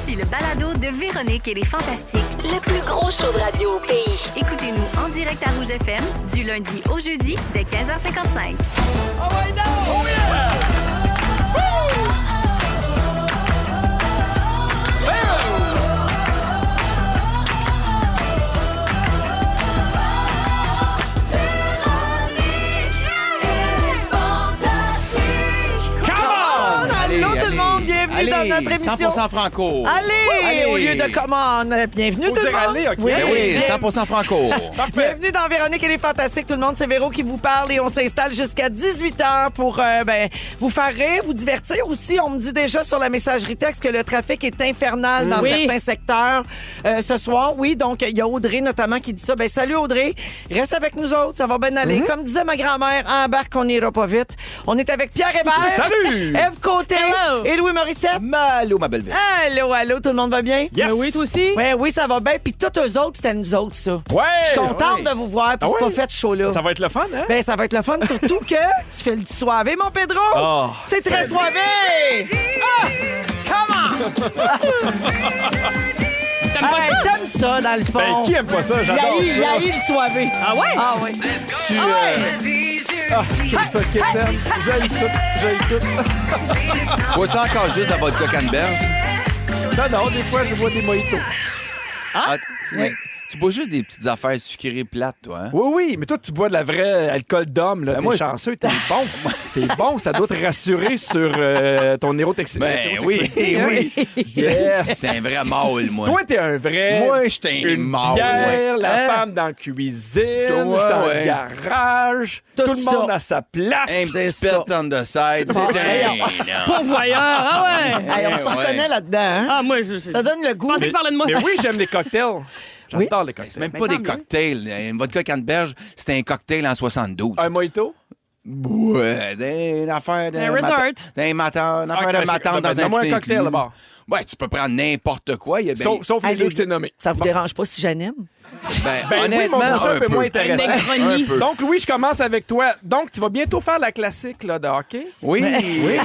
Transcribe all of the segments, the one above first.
Voici le balado de Véronique et les Fantastiques. Le plus gros show de radio au pays. Écoutez-nous en direct à Rouge FM du lundi au jeudi dès 15h55. Oh my God! Oh Allez, dans notre émission. 100% franco. Allez, au lieu de commande. Bienvenue tout le monde. Aller, OK. Ben oui, 100% franco. Bienvenue dans Véronique et les Fantastiques, tout le monde. C'est Véro qui vous parle et on s'installe jusqu'à 18h pour vous faire rire, vous divertir aussi. On me dit déjà sur la messagerie texte que le trafic est infernal dans certains secteurs ce soir. Oui, donc il y a Audrey notamment qui dit ça. Ben salut Audrey, reste avec nous autres, ça va bien aller. Comme disait ma grand-mère, embarque, on n'ira pas vite. On est avec Pierre Hébert. Salut! Ève Côté. Hello. Et Louis Morissette. Allô, ma belle-belle. Allô, tout le monde va bien? Yes! Oui, toi aussi? Oui, ça va bien. Puis tous eux autres, c'était nous autres, ça. Ouais! Je suis contente ouais. de vous voir, puis Ah c'est ouais? pas fait ce show-là. Ça va être le fun, hein? Ben, ça va être le fun, surtout que tu fais le soivé, mon Pedro! Oh, c'est très soivé! Ah! Come on! T'aimes pas ça? T'aimes ça, dans le fond. Ben, qui aime pas ça? J'adore Il y a ça. eu le soivé. Ah ouais? Ah oui. Tu, J'aime ça, Kitten. J'aime tout. bois-tu encore juste de la vodka canneberge? Non, des fois, je bois des mojitos. Ah, tu bois juste des petites affaires sucrées plates, toi, hein? Oui, mais toi, tu bois de la vraie alcool d'homme. Là. Ben T'es moi, chanceux, t'es bon. T'es bon, ça doit te rassurer sur ton Ben oui, oui. Yes! C'est un vrai mâle, moi. Toi, t'es un vrai. Moi, j'étais un Une mâle. bière, la Hein? femme dans la cuisine, Toi, je dans ouais. le garage, Tout tout le monde ça. à sa place. Un C'est petit ça. pet on the side. C'est un... Pourvoyeur, ah ouais? Hey, on se ouais. reconnaît là-dedans, hein? Ah, moi, je sais. Ça donne le goût. Pensez que parlait de moi. Mais oui, j'aime les cocktails. J'adore les cocktails. C'est même Mais pas tant des mieux. cocktails. Une vodka canneberge, c'était un cocktail en 72. Un mojito? Ouais, une affaire de... Un resort. Une affaire Ah, de matin dans un donne-moi un tout cocktail, inclus. là-bas. Ouais, tu peux prendre n'importe quoi. Il y a ben, Sauf les Allez, deux que je t'ai nommés. Ça vous dérange pas si j'anime? ben, Ben oui, honnêtement, mon c'est un peu moins intéressant. Negroni. Un peu. Donc, Louis, je commence avec toi. Donc, tu vas bientôt faire la classique là, de hockey. Oui. Oui.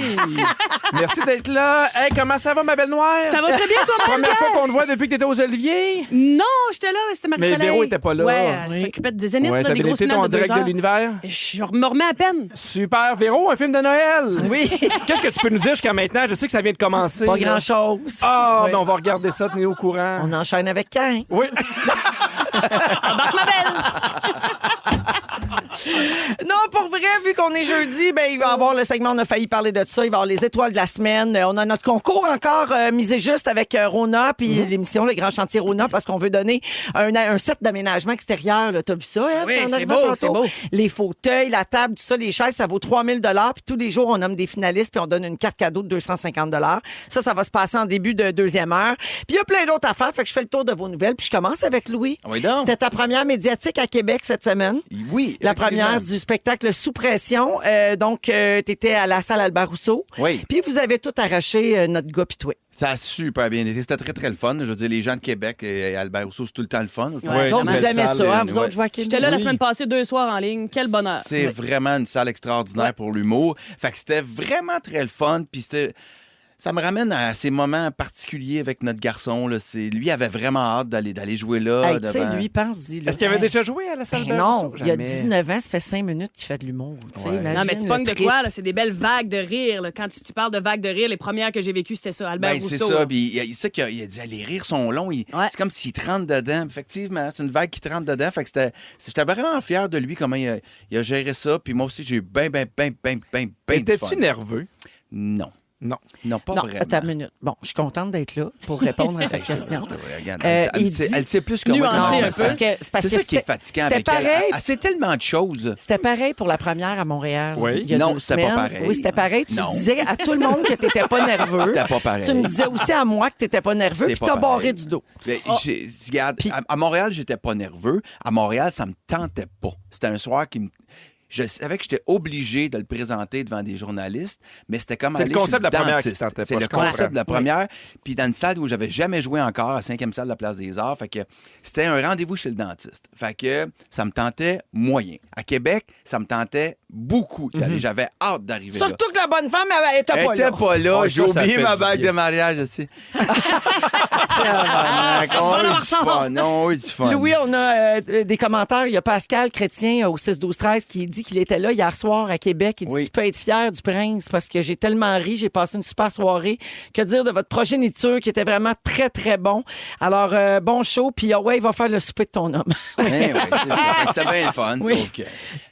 Merci d'être là. Hey, comment ça va, ma belle noire? Ça va très bien, toi, ma Première fois qu'on te voit depuis que t'étais aux Oliviers. Non, j'étais là, c'était Marie-Soleil. Mais Véro était pas là. Ouais, elle Oui. s'occupait des zéniths, Ouais, là, ça des avait grosses été ton finales de direct 2 de heures. l'univers. Je me remets à peine. Super. Véro, un film de Noël. Oui. Qu'est-ce que tu peux nous dire jusqu'à maintenant? Je sais que ça vient de commencer. Pas là. grand-chose. Ah, Oui. ben on va regarder ça, tenez au courant. On enchaîne avec Cain. Oui. Embarque ma belle. Non, pour vrai, vu qu'on est jeudi, ben, il va y avoir le segment, on a failli parler de ça, il va y avoir les étoiles de la semaine. On a notre concours encore misé juste avec Rona, puis l'émission Le Grand Chantier Rona, parce qu'on veut donner un set d'aménagement extérieur. Là. T'as vu ça, hein? Oui, T'en c'est arrives beau, tantôt? c'est beau. Les fauteuils, la table, tout ça, les chaises, ça vaut 3 000 puis tous les jours, on nomme des finalistes, puis on donne une carte cadeau de 250 Ça va se passer en début de deuxième heure. Puis il y a plein d'autres affaires, fait que je fais le tour de vos nouvelles, puis je commence avec Louis. Oui, donc. C'était ta première médiatique à Québec cette semaine. Oui. La effectivement. première du spectacle Sous pression. Donc, tu étais à la salle Albert Rousseau. Oui. Puis vous avez tout arraché, notre gars puis toi. Ça a super bien été. C'était très, très le fun. Je veux dire, les gens de Québec et Albert Rousseau, c'est tout le temps le fun. Ouais, Vous autres, vraiment. vous aimez Salle, ça, hein? Vous ouais. autres, Joaquin? J'étais là la Oui. semaine passée 2 soirs en ligne. Quel bonheur. C'est vraiment une salle extraordinaire pour l'humour. Fait que c'était vraiment très le fun. Puis c'était... Ça me ramène à ces moments particuliers avec notre garçon. Là. Lui avait vraiment hâte d'aller jouer là. Hey, tu sais, devant- lui, pense-y. là. Est-ce qu'il avait déjà joué à la salle Ben de non, Rousseau? il y a Jamais. 19 ans, ça fait 5 minutes qu'il fait de l'humour. tu sais, Ouais. imagine Non, mais tu le pognes de trip. quoi, là? C'est des belles vagues de rire, là. Quand tu parles de vagues de rire, les premières que j'ai vécues, c'était ça, Albert Ben, Rousseau. c'est ça. là. Puis il sait qu'il a dit, les rires sont longs. Ouais. C'est comme s'il te rentre dedans. Effectivement, c'est une vague qui te rentre dedans. Fait que j'étais vraiment fier de lui, comment il a géré ça. Puis moi aussi, j'ai eu ben du Étais-tu fun. nerveux? Non. Non. Non, pas Non, vraiment. attends une minute. Bon, je suis contente d'être là pour répondre à cette question. Regarde, il dit- elle sait plus que moi. Nuancé comment je un me peu. sens. Parce que- c'est parce C'est que ça qui est c'était- fatigant c'était avec elle. pareil. Elle sait tellement de choses. C'était pareil pour la première à Montréal. Oui. Il y a Non, 2 c'était pas semaines. pareil. Oui, c'était pareil. Tu Non. disais à tout le monde que tu n'étais pas nerveux. C'était pas pareil. Tu me disais aussi à moi que tu n'étais pas nerveux, C'est puis pas tu as barré pareil. du dos. Mais regarde, à Montréal, j'étais pas nerveux. À Montréal, ça me tentait pas. C'était un soir qui me... Je savais que j'étais obligé de le présenter devant des journalistes, mais c'était comme C'est aller le concept chez de la première dentiste. qui tentait C'est pas, le je comprends. concept de la première. Puis dans une salle où j'avais jamais joué encore, à 5e salle de la Place des Arts. Fait que c'était un rendez-vous chez le dentiste. Fait que ça me tentait moyen. À Québec, ça me tentait beaucoup d'y aller. J'avais hâte d'arriver là. Surtout que la bonne femme, elle était Elle pas était là. pas là. Oh, J'ai ça oublié fait ma du bague bien. de mariage aussi. Non, du fun. Louis, on a des commentaires. Il y a Pascal Chrétien au 6-12-13 qui dit qu'il était là hier soir à Québec. Il dit Oui. Tu peux être fier du prince parce que j'ai tellement ri. J'ai passé une super soirée. Que dire de votre progéniture qui était vraiment très, très bon. Alors, bon show. Puis, il va faire le souper de ton homme. Oui, c'est ça. Fait que c'était bien le fun. Oui. Sauf que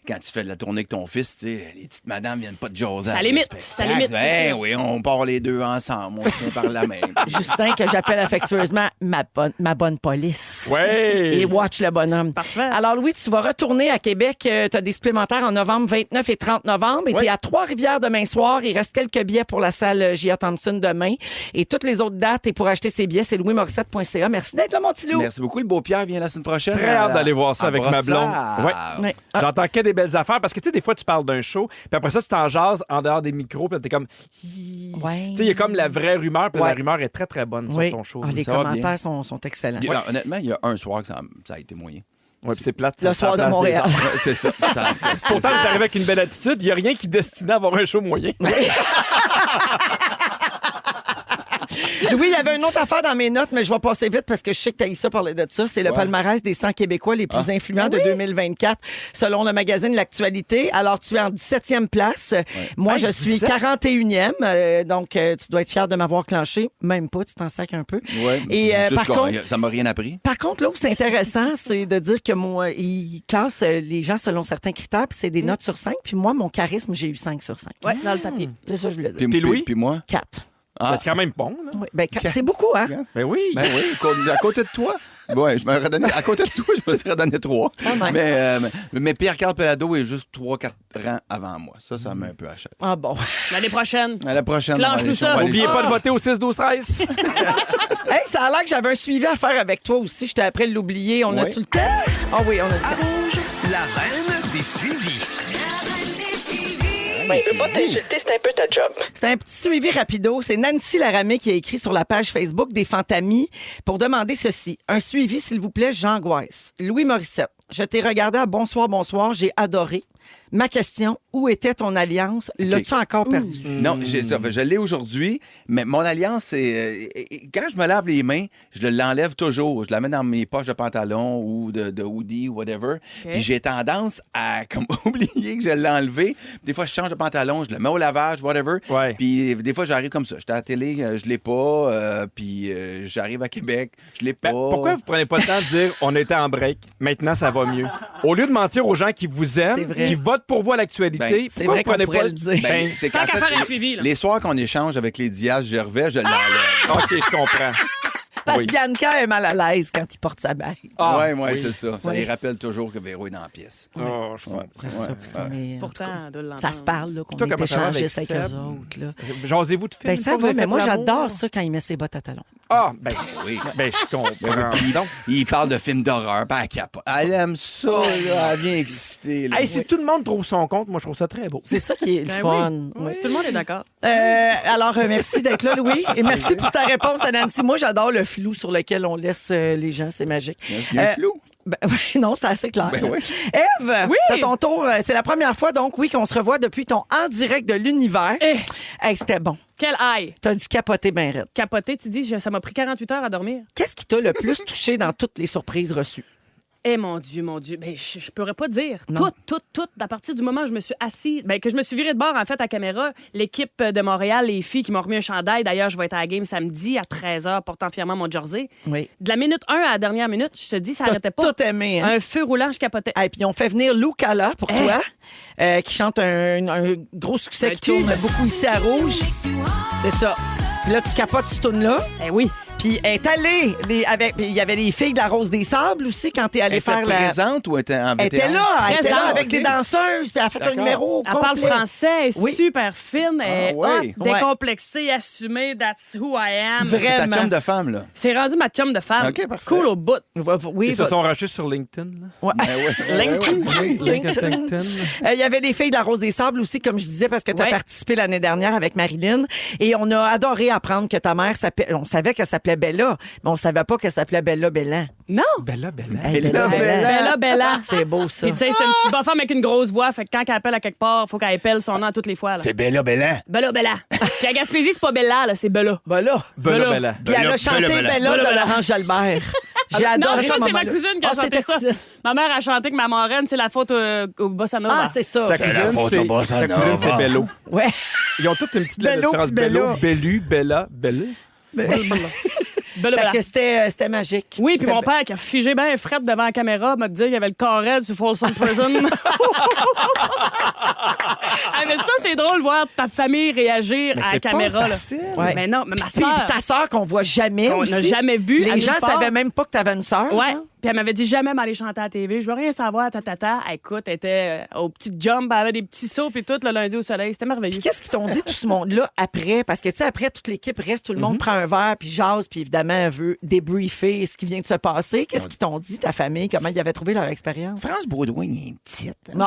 quand tu fais de la tournée avec ton fils, tu sais, les petites madames viennent pas de jaser. Ça après limite, le ça spectacle. limite, c'est Ben ça. oui, on part les deux ensemble. On se tient par la main. Justin, que j'appelle affectueusement ma bonne police. Ouais. Et watch le bonhomme. Parfait. Alors, Louis, tu vas retourner à Québec. Tu as des supplémentaires en novembre 29 et 30 novembre. Et Oui. tu es à Trois-Rivières demain soir. Il reste quelques billets pour la salle J.A. Thompson demain. Et toutes les autres dates, et pour acheter ces billets, c'est louismorissette.ca. Merci d'être là, mon petit Lou. Merci beaucoup. Le beau Pierre vient la semaine prochaine. Très hâte d'aller voir ça à avec ma blonde. Brossard. Ouais. Oui. Ah, J'entends que des belles affaires parce que, tu sais, des fois, tu parles d'un show, puis après ça, tu t'en jases en dehors des micros, puis t'es comme. ouais. Tu sais, il y a comme la vraie rumeur, puis Ouais. la rumeur est très, très bonne Oui. sur ton show. Ah, les Ça va commentaires sont excellents. Honnêtement, il y a un soir que ça a été moyen. Ouais, puis c'est plate. Le ça soir de place des Montréal. arbres. Ouais, c'est ça. Pourtant, tu arrivé avec une belle attitude. Il n'y a rien qui destinait à avoir un show moyen. Louis, il y avait une autre affaire dans mes notes, mais je vais passer vite parce que je sais que tu as eu ça parler de ça. C'est le Ouais. palmarès des 100 Québécois les plus influents de 2024, selon le magazine L'Actualité. Alors, tu es en 17e place. Moi, Hey, je suis 17? 41e. Donc, tu dois être fier de m'avoir clenché. Même pas, tu t'en sacs un peu. Ouais, Et par contre, ça m'a rien appris. par contre, là où c'est intéressant, c'est de dire que il classe les gens selon certains critères, puis c'est des notes sur 5. Puis moi, mon charisme, j'ai eu 5 sur 5. Ouais, dans le tapis. C'est ça, que je voulais dire. Puis Louis? Puis moi? 4. Ah. C'est quand même bon, là. Oui. Ben, c'est beaucoup, hein? Ben oui. Ben oui, à côté de toi. Ouais, je me redonnais, à côté de toi, je me serais donné 3. Pas mal. Mais Pierre-Carl Pelado est juste 3-4 rangs avant moi. Ça m'a un peu acheté. Ah bon. L'année prochaine. À la prochaine. Clenche-nous on va aller- ça. on va aller- N'oubliez pas de voter au 6-12-13. Hey, ça a l'air que j'avais un suivi à faire avec toi aussi. J'étais après de l'oublier. On Oui. a-tu le temps? Ah oui, on a le temps. Rouge, la reine des suivis. Je veux pas t'insulter, c'est un peu ta job. C'est un petit suivi rapido. C'est Nancy Laramé qui a écrit sur la page Facebook des Fantamis pour demander ceci. Un suivi, s'il vous plaît, j'angoisse. Louis Morissette, je t'ai regardé à Bonsoir, bonsoir. J'ai adoré. Ma question, où était ton alliance? L'as-tu encore perdu? Non, je l'ai aujourd'hui, mais mon alliance, c'est. Quand je me lave les mains, je l'enlève toujours. Je la mets dans mes poches de pantalon ou de hoodie ou whatever. Puis j'ai tendance à comme oublier que je l'ai enlevé. Des fois, je change de pantalon, je le mets au lavage, whatever. Ouais. Puis des fois, j'arrive comme ça. J'étais à la télé, je l'ai pas. Puis j'arrive à Québec, je l'ai pas. Ben, pourquoi vous prenez pas le temps de dire on était en break, maintenant ça va mieux? Au lieu de mentir aux gens qui vous C'est aiment, vrai. qui votent pour vous à l'actualité, Ben, c'est pourquoi vrai vous qu'on prenez pourrait pas le dire. Ben, c'est Tant qu'en qu'à fait, faire un suivi, là. les soirs qu'on échange avec les Diaz Gervais, je l'enlève. OK, je comprends. Parce Oui. que Bianca est mal à l'aise quand il porte sa bague. Ah, ouais, oui. c'est ça. Ça Ouais. lui rappelle toujours que Véro est dans la pièce. Oh, je comprends. C'est ça, parce qu'on est... Pourtant, de l'entendre. Ça se parle, là, qu'on Toi, est comment ça va avec échangistes avec eux Seb? autres. Là. Jasez-vous de films? Ben, ça va, mais moi, j'adore ça quand il met ses bottes à talons. Ah, ben Oui. ben je comprends. Ben oui, puis donc. il parle de films d'horreur, pas à capote. Elle aime ça, là. Elle vient excitée. Là. Hey, si tout le monde trouve son compte, moi, je trouve ça très beau. C'est ça qui est le Ben fun. oui. Oui. Tout le monde est d'accord. Alors, merci d'être là, Louis. Et merci pour ta réponse à Nancy. Moi, j'adore le flou sur lequel on laisse les gens. C'est magique. Il y a un flou. Ben, oui, non, c'est assez clair. Ben oui. Ève, Oui. t'as ton tour. C'est la première fois, donc, oui, qu'on se revoit depuis ton en direct de l'univers. Eh, Hey, c'était bon. quel aïe. T'as dû capoter bien raide. Capoté, tu dis, ça m'a pris 48 heures à dormir. Qu'est-ce qui t'a le plus touché dans toutes les surprises reçues? Eh mon Dieu, mon Dieu. Ben, je pourrais pas dire. Non. Tout. À partir du moment où je me suis assise, ben, que je me suis virée de bord, en fait, à caméra, l'équipe de Montréal, les filles qui m'ont remis un chandail. D'ailleurs, je vais être à la game samedi à 13h, portant fièrement mon jersey. Oui. De la minute 1 à la dernière minute, je te dis, ça T'as arrêtait pas. tout aimé, hein? Un feu roulant, je capotais. Et puis, on fait venir Lou Cala pour Hey. toi, qui chante un gros succès Un qui tourne tube. beaucoup ici à Rouge. C'est ça. Puis là, tu capotes ce tune-là. Eh oui. Puis elle est allée, il y avait les filles de la Rose des Sables aussi quand t'es allée Elle était faire la... présente ou était en Elle était là, elle était là Présente, avec ok. des danseuses, puis elle a fait un D'accord. numéro Elle parle complet. français, elle est Oui. super fine, elle est ouais. hot, décomplexée, assumée, that's who I am. Vrai. C'est ta Vraiment. chum de femme, là. C'est rendu ma chum de femme. OK, parfait. Cool au bout. Oui, Ils se sont rachés sur LinkedIn. Là. ouais. Ben ouais. LinkedIn. Oui. LinkedIn. Il y avait les filles de la Rose des Sables aussi, comme je disais, parce que tu as Ouais. participé l'année dernière avec Marilyn. Et on a adoré apprendre que ta mère s'appelle... On savait qu'elle s'appelait s'appelait Bella, mais on savait pas qu'elle s'appelait Bella Bellan. Non! Bella. Hey, Bella Bellan. Bella. C'est beau, ça. Puis tu sais, c'est une petite bonne femme avec une grosse voix. Fait que quand elle appelle à quelque part, il faut qu'elle appelle son nom à toutes les fois. Là. C'est Bella Bellan. Bella. Puis à Gaspésie, c'est pas Bella, là, c'est Bella. Bella. Bella. Puis elle a chanté Bella de Laurence Jalbert. J'ai Non, adoré ça, ce c'est ma moment-là. cousine qui a Ah, chanté c'était ça. cousine. Ma mère a chanté que ma marraine, c'est la faute au Bossa Nova. Ah, c'est ça. Sa c'est- cousine, photo Bossa sa cousine, c'est Nova. Bello. Ouais. Ils ont toutes une petite Bello différence. puis Bella. Bello, Bellu, Bella, Bella. Bella. Fait que c'était magique. Oui, puis C'était mon père qui a figé bien fret devant la caméra m'a dit qu'il y avait le carré sur Folsom Prison. Ah, mais ça, c'est drôle de voir ta famille réagir Mais à la c'est pas caméra. Là. facile. Ouais. Mais non, mais ma Puis soeur, ta sœur qu'on voit jamais qu'on aussi. n'a jamais vue. à Les nulle gens part. savaient même pas que t'avais une sœur. Ouais. genre. Puis elle m'avait dit jamais m'aller chanter à la TV. Je veux rien savoir, tatata. Écoute, elle était au petit jump, elle avait des petits sauts puis tout le lundi au soleil. C'était merveilleux. Puis qu'est-ce qu'ils t'ont dit tout ce monde-là après? Parce que, tu sais, après, toute l'équipe reste, tout le monde prend un verre, puis jase, puis évidemment, elle veut débriefer ce qui vient de se passer. Qu'est-ce qu'ils t'ont dit, ta famille? Comment ils avaient trouvé leur expérience? France Baudouin, il est petite. Non.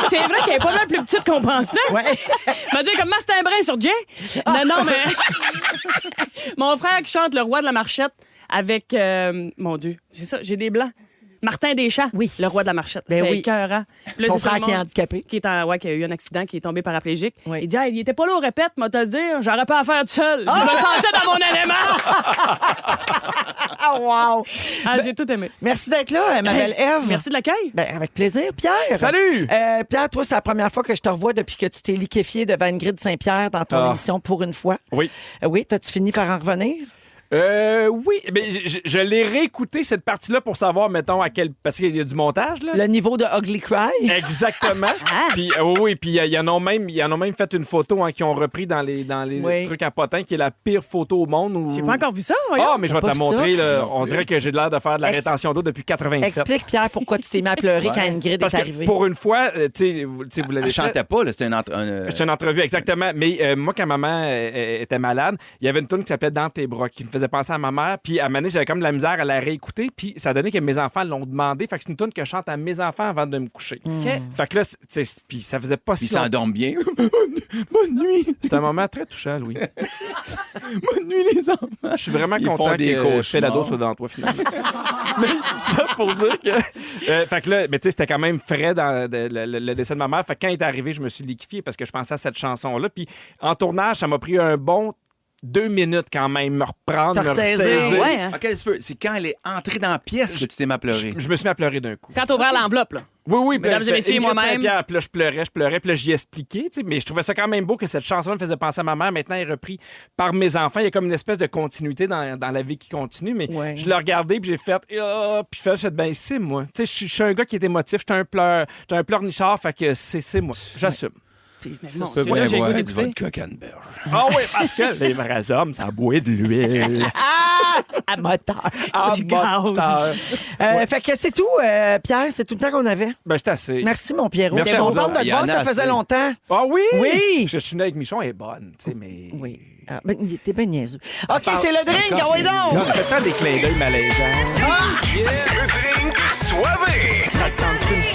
C'est vrai qu'elle est pas mal plus petite qu'on pensait. Ouais. Elle m'a dit comme c'est un brin sur Jay. Non, mais. Mon frère qui chante Le Roi de la Marchette avec. Mon Dieu, c'est ça, j'ai des blancs. Martin Deschamps, Oui. Le Roi de la Marchette. Ben C'était oui. écœurant. Puis là, Ton c'est tout frère le qui est monde handicapé. qui a eu un accident, qui est tombé paraplégique. Oui. Il dit il était pas là au répète, moi te le dire, j'aurais pas à faire tout seul. Je me sentais dans mon élément. Ah, wow! Ah, j'ai tout aimé. Merci d'être là, ma belle Ève. Merci de l'accueil. Ben, avec plaisir. Pierre. Salut! Pierre, toi, c'est la première fois que je te revois depuis que tu t'es liquéfié devant Ingrid Saint-Pierre dans ton Ah. émission Pour une fois. Oui. Oui, t'as-tu fini par en revenir? Oui, mais je l'ai réécouté cette partie-là pour savoir, mettons, à quel. Parce qu'il y a du montage, là. Le niveau de Ugly Cry? Exactement. Ah. Puis oui, puis ils en ont même fait une photo qu'ils ont repris dans les Oui. trucs à potins, qui est la pire photo au monde. Où... J'ai pas encore vu ça, voyons. Ah, mais je vais te T'as la pas vu montrer. ça? Là. On dirait que j'ai l'air de faire de la Ex- rétention d'eau depuis 87. Explique, Pierre, pourquoi tu t'es mis à pleurer quand Ingrid Parce est que arrivée. pour une fois, tu sais, vous l'avez Elle fait. chantait pas, là. C'était C'est une entrevue, exactement. Mais moi, quand maman était malade, il y avait une tune qui s'appelait Dans tes bras, qui me faisait penser à ma mère. Puis à un moment donné, j'avais comme de la misère à la réécouter. Puis ça donnait que mes enfants l'ont demandé. Fait que c'est une tune que je chante à mes enfants avant de me coucher. OK. Fait que là, tu sais, puis ça faisait pas Puis si ils longtemps. s'endorment bien. Bonne nuit. C'était un moment très touchant, Louis. Bonne nuit, les enfants. Je suis vraiment Ils content font des que cauchemars. Félado soit devant toi, finalement. Mais ça pour dire que... fait que là, mais tu sais, c'était quand même frais dans le décès de ma mère. Fait que quand il est arrivé, je me suis liquéfié parce que je pensais à cette chanson-là. Puis en tournage, ça m'a pris un bon 2 minutes quand même, me reprendre, Te me ressaisir. ressaisir. Ouais, hein. OK, c'est quand elle est entrée dans la pièce que tu t'es mis à pleurer. Je me suis mis à pleurer d'un coup. Quand t'as ouvert l'enveloppe, là. Oui, Mesdames et messieurs, Ingrid moi-même. Saint-Pierre, puis là, je pleurais, puis là, j'y expliquais, tu sais, mais je trouvais ça quand même beau que cette chanson me faisait penser à ma mère. Maintenant, elle est reprise par mes enfants. Il y a comme une espèce de continuité dans la vie qui continue, mais Ouais. je l'ai regardé, puis j'ai fait, puis j'ai fait, ben, c'est moi. Tu sais, je suis un gars qui est émotif, j'étais un pleurnichard, fait que c'est moi. J'assume. Mais mon Ça, Dieu, ouais, là, j'ai le goût du d'écouter. vodka canneberge. Ah oui, parce que les vrais hommes, ça boit de l'huile. À moteur. Ah, Du gaz. moteur. Fait que c'est tout, Pierre, c'est tout le temps qu'on avait. Ben, c'est assez. Merci, mon Pierrot. Merci T'es à vous contente de autres. te Il y en voir, ça a faisait assez. longtemps. Ah oui? Oui. Je suis né avec Michon, elle est bonne, tu sais, mais... Oui. Ah, ben, t'es bien niaiseux. OK, c'est le drink, ça, ah oui c'est- donc! On fait tant des clins d'œil malaisants. Le drink soivé. Ça sent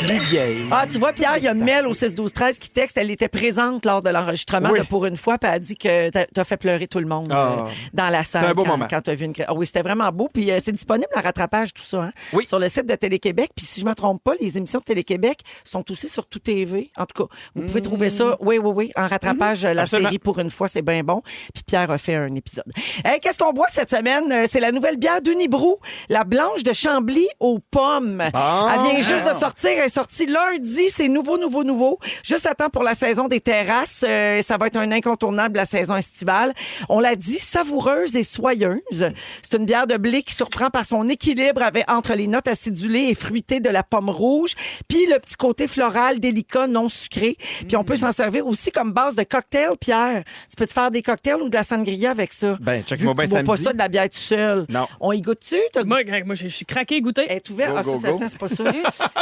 une plus vieille. Ah, tu vois, Pierre, il y a Mel au 6-12-13 qui texte. Elle était présente lors de l'enregistrement Oui. de Pour une fois, puis elle a dit que t'as fait pleurer tout le monde Ah. dans la salle. C'était un beau quand, moment. quand t'as vu une. Ah oui, c'était vraiment beau. Puis c'est disponible en rattrapage, tout ça, hein, Oui. sur le site de Télé-Québec. Puis si je ne me trompe pas, les émissions de Télé-Québec sont aussi sur Tout TV. En tout cas, vous pouvez trouver ça, oui, en rattrapage, la Absolument. série Pour une fois, c'est bien bon. Puis Pierre a fait un épisode. Hey, qu'est-ce qu'on boit cette semaine? C'est la nouvelle bière d'Unibrou, la blanche de Chambly aux pommes. Bon. Elle vient juste de sortir. Elle est sortie lundi. C'est nouveau. Juste à temps pour la saison des terrasses. Ça va être un incontournable de la saison estivale. On l'a dit, savoureuse et soyeuse. C'est une bière de blé qui surprend par son équilibre entre les notes acidulées et fruitées de la pomme rouge, puis le petit côté floral, délicat, non sucré. Puis on peut s'en servir aussi comme base de cocktail, Pierre. Tu peux te faire des cocktails ou de la sangria avec ça. Ben, Vu check-moi que bien tu bois pas samedi. ça de la bière tout seul. Non. On y goûte-tu? Moi, je suis craqué goûter. Elle est ouverte. Go, Ah, ça, go, c'est- go. attends, c'est pas ça.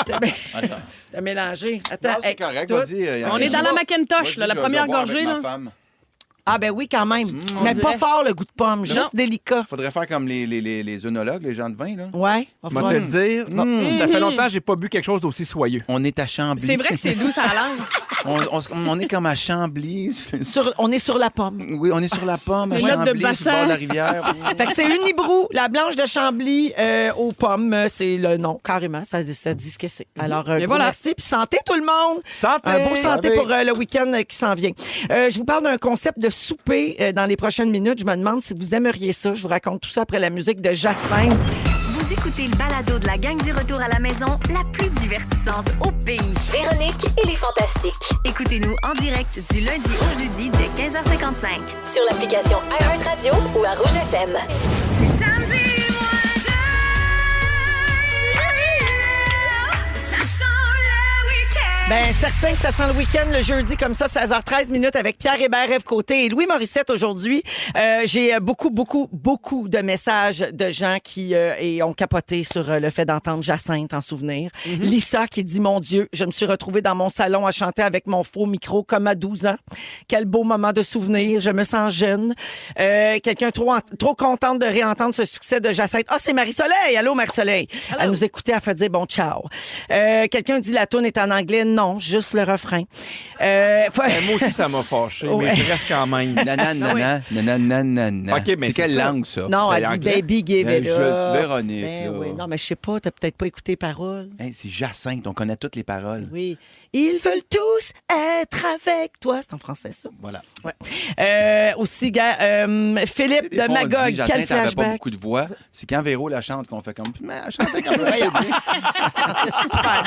C'est bien. T'as mélangé. Attends, Non, c'est hey, correct, tout- vas-y. On est dans la Macintosh, là, la première gorgée. Là. Femme. Ah ben oui, quand même. Mais pas dirait. fort, le goût de pomme. Juste délicat. Faudrait faire comme les œnologues, les gens de vin, là. Ouais. Je vais te le dire. Ça fait longtemps que j'ai pas bu quelque chose d'aussi soyeux. On est à Chambly. C'est vrai que c'est doux à la langue. On est comme à Chambly. On est sur la pomme. Oui, on est sur la pomme, à Les notes de Chambly, sur bassin. le bord de la rivière. Fait que c'est Unibrou, la blanche de Chambly aux pommes. C'est le nom, carrément. Ça dit ce que c'est. Alors, Et gros voilà. merci. Puis santé tout le monde. Santé! Un beau santé Santé. pour le week-end qui s'en vient. Je vous parle d'un concept de souper dans les prochaines minutes. Je me demande si vous aimeriez ça. Je vous raconte tout ça après la musique de Jacinthe. Vous écoutez le balado de la gang du retour à la maison, la plus divertissante au pays. Véronique et les Fantastiques. Écoutez-nous en direct du lundi au jeudi dès 15h55. Sur l'application iHeartRadio ou à Rouge FM. C'est samedi, ça sent le week-end. Ben, certain que ça sent le week-end le jeudi, comme ça, 16h13 minutes avec Pierre Hébert, Ève Côté et Louis Morissette aujourd'hui. J'ai beaucoup de messages de gens qui ont capoté sur le fait d'entendre Jacinthe en souvenir. Lisa qui dit, mon Dieu, je me suis retrouvée dans mon salon à chanter avec mon faux micro comme à 12 ans. Quel beau moment de souvenir. Je me sens jeune. Quelqu'un trop contente de réentendre ce succès de Jacinthe. Ah, c'est Marie-Soleil. Allô, Marie-Soleil. Elle nous écoutait, elle fait dire bon, ciao. Quelqu'un dit la toune est en anglais. Non, juste le refrain. Moi aussi, ça m'a fâché, Ouais. mais je reste quand même. Nanana. OK, mais c'est quelle c'est ça. langue, ça? Non, C'est elle dit anglais. baby give Ben, it juste up. Véronique, Ben là. oui. Non, mais je sais pas, t'as peut-être pas écouté les paroles. Hey, c'est Jacinthe, on connaît toutes les paroles. Oui. Ils veulent tous être avec toi. C'est en français, ça. Voilà. Aussi, Philippe Des de fois, on dit, Magog, quel Jacinthe avait pas flashback. beaucoup de voix. C'est quand Véro la chante qu'on fait comme... Mais elle chantait quand même assez bien. Super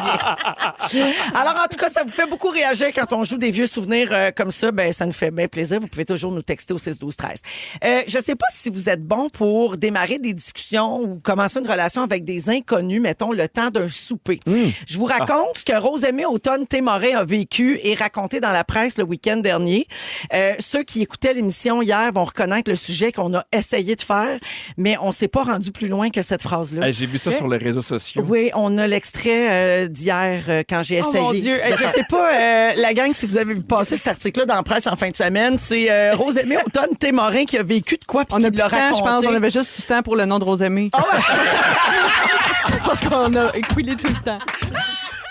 bien. Alors, en tout cas, ça vous fait beaucoup réagir quand on joue des vieux souvenirs comme ça. Ben, ça nous fait bien plaisir. Vous pouvez toujours nous texter au 6-12-13. Je sais pas si vous êtes bon pour démarrer des discussions ou commencer une relation avec des inconnus, mettons, le temps d'un souper. Je vous raconte ce que Rose-Aimée Automne-Témorin a vécu et raconté dans la presse le week-end dernier. Ceux qui écoutaient l'émission hier vont reconnaître le sujet qu'on a essayé de faire, mais on s'est pas rendu plus loin que cette phrase-là. Hey, j'ai vu ça sur les réseaux sociaux. Oui, on a l'extrait d'hier quand j'ai essayé. mon Dieu. Je sais pas, la gang, si vous avez vu passer cet article-là dans la presse en fin de semaine, c'est Rose-Aimée Automne-Témorin qui a vécu de quoi puis On qui a plus l'a de temps, je raconté. pense. On avait juste du temps pour le nom de Rosemée. Parce qu'on a écoulé tout le temps.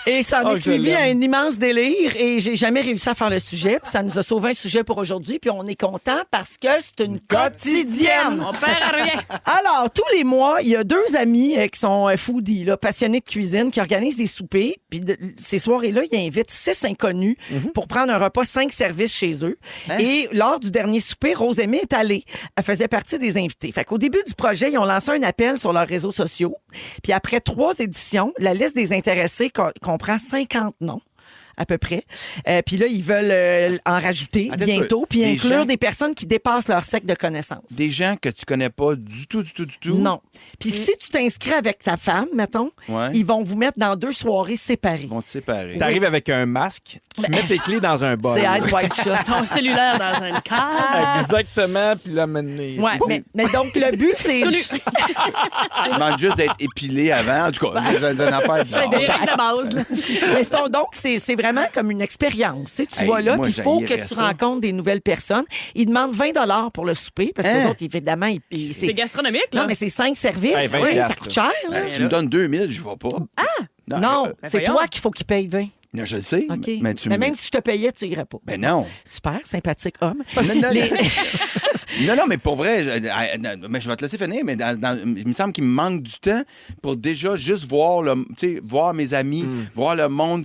Et ça en Oh, est je suivi l'aime. un immense délire et j'ai jamais réussi à faire le sujet. Puis ça nous a sauvé un sujet pour aujourd'hui. Puis on est content parce que c'est une quotidienne. On perd à rien. Alors, tous les mois, il y a deux amis qui sont foodies, là, passionnés de cuisine, qui organisent des soupers. Puis ces soirées-là, ils invitent 6 inconnus pour prendre un repas 5 services chez eux. Et lors du dernier souper, Rose-Aimée est allée. Elle faisait partie des invités. Fait qu'au début du projet, ils ont lancé un appel sur leurs réseaux sociaux. Puis après 3 éditions, la liste des intéressés comprend 50 noms. À peu près. Puis là, ils veulent en rajouter Attends, bientôt, puis des inclure gens- des personnes qui dépassent leur cercle de connaissances. Des gens que tu connais pas du tout. Non. Puis si tu t'inscris avec ta femme, mettons, Ouais. ils vont vous mettre dans 2 soirées séparées. Ils vont te séparer. T'arrives avec un masque, tu mets tes clés dans un bol. C'est Ice White Shot. Ton cellulaire dans une case. Exactement, puis là, maintenant. Ouais, mais donc le but, c'est... Ils demandent juste d'être épilé avant. En tout cas, c'est une affaire bizarre. Des règles de base. Là. Mais donc, c'est vraiment comme une expérience. Tu sais, tu Hey, vas là, moi, puis il faut que j'haïrais tu ça. rencontres des nouvelles personnes. Ils demandent 20 pour le souper, parce que les autres, évidemment, C'est gastronomique, là. Non, mais c'est 5 services. Hey, 20 tu sais, ça piastres, coûte cher. là. Tu me donnes 2000, je vais pas. Non, c'est voyons. toi qu'il faut qu'il paye 20. Non, je le sais. OK. Mais tu mais me- même si je te payais, tu irais pas. Ben non. Super, sympathique homme. Non, Les- non, mais pour vrai, mais je vais te laisser finir, mais il me semble qu'il me manque du temps pour déjà juste voir, voir mes amis, voir le monde,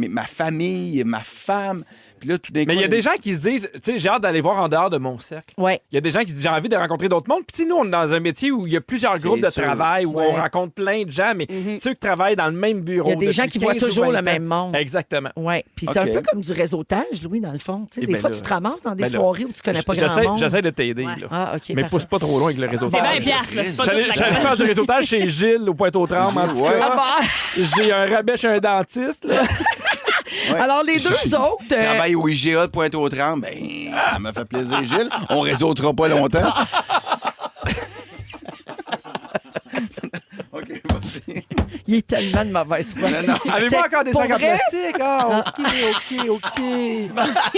ma famille, ma femme. Puis là, tout d'un coup... Mais il y a des gens qui se disent, tu sais, j'ai hâte d'aller voir en dehors de mon cercle. Ouais. Il y a des gens qui se disent, j'ai envie de rencontrer d'autres mondes. Puis, tu sais, nous, on est dans un métier où il y a plusieurs C'est groupes de sûr. travail, où Ouais. on rencontre plein de gens, mais ceux qui travaillent dans le même bureau. Il y a des gens depuis qui voient 15 ou toujours 20 le ans. même monde. Exactement. Oui, puis c'est OK. un peu comme du réseautage, Louis, dans le fond. Tu sais, Eh des ben fois, là, tu te ramasses dans des ben là, soirées où tu connais pas grand monde. J'essaie de t'aider, Ouais. là. Ah, OK. Mais parfait. pousse pas trop loin avec le C'est réseautage. 20 piastres, là. C'est pas toute J'allais la faire du réseautage chez Gilles au Pointe-aux-Trembles, en tout cas. Ah, bah. J'ai un rabais chez un dentiste, là. Ouais. Alors, les deux autres... Travaille au IGA de Pointe-aux-Trembles, ben, ça m'a fait plaisir, Gilles. On réseautera pas longtemps. OK, vas-y. Il est tellement de mauvaise foi. Non, non. Avez-vous C'est encore des pour sacs en vrai? plastique? Ah, OK.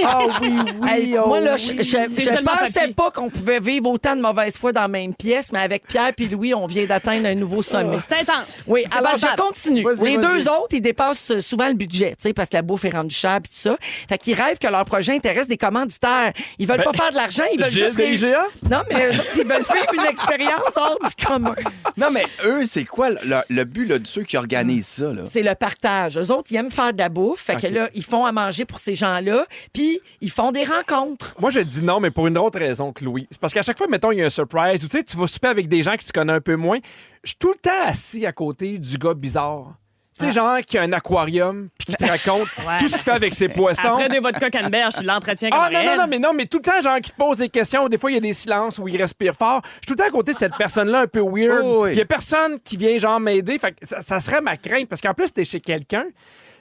Ah oui, Hey, oh, moi, là, oui. je seulement pensais papier. pas qu'on pouvait vivre autant de mauvaise foi dans la même pièce, mais avec Pierre puis Louis, on vient d'atteindre un nouveau sommet. C'est intense. Oui, C'est alors palpable. je continue. Vas-y, Les vas-y. deux autres, ils dépassent souvent le budget, tu sais, parce que la bouffe est rendue chère et tout ça. Fait qu'ils rêvent que leur projet intéresse des commanditaires. Ils veulent pas faire de l'argent, ils veulent Gilles juste... de IGA? Non, mais eux autres, ils veulent vivre une expérience hors du commun. Non, mais eux, c'est quoi le but là, de ceux qui organisent ça? Là? C'est le partage. Eux autres, ils aiment faire de la bouffe. Fait que OK. là, ils font à manger pour ces gens-là, puis ils font des rencontres. Moi, je dis non, mais pour une autre raison que Louis. C'est parce qu'à chaque fois, mettons, il y a un surprise, ou tu sais, tu vas souper avec des gens que tu connais un peu moins. Je suis tout le temps assis à côté du gars bizarre. Tu sais, genre, qui a un aquarium, puis qui te raconte tout ce qu'il fait avec ses poissons. Après de votre canneberge, tu l'entretiens comme Ah non, réel. non, mais tout le temps, genre, qui te pose des questions. Des fois, il y a des silences où il respire fort. Je suis tout le temps à côté de cette personne-là un peu weird. Oh, oui. Il y a personne qui vient, genre, m'aider. Fait que ça serait ma crainte. Parce qu'en plus, t'es chez quelqu'un.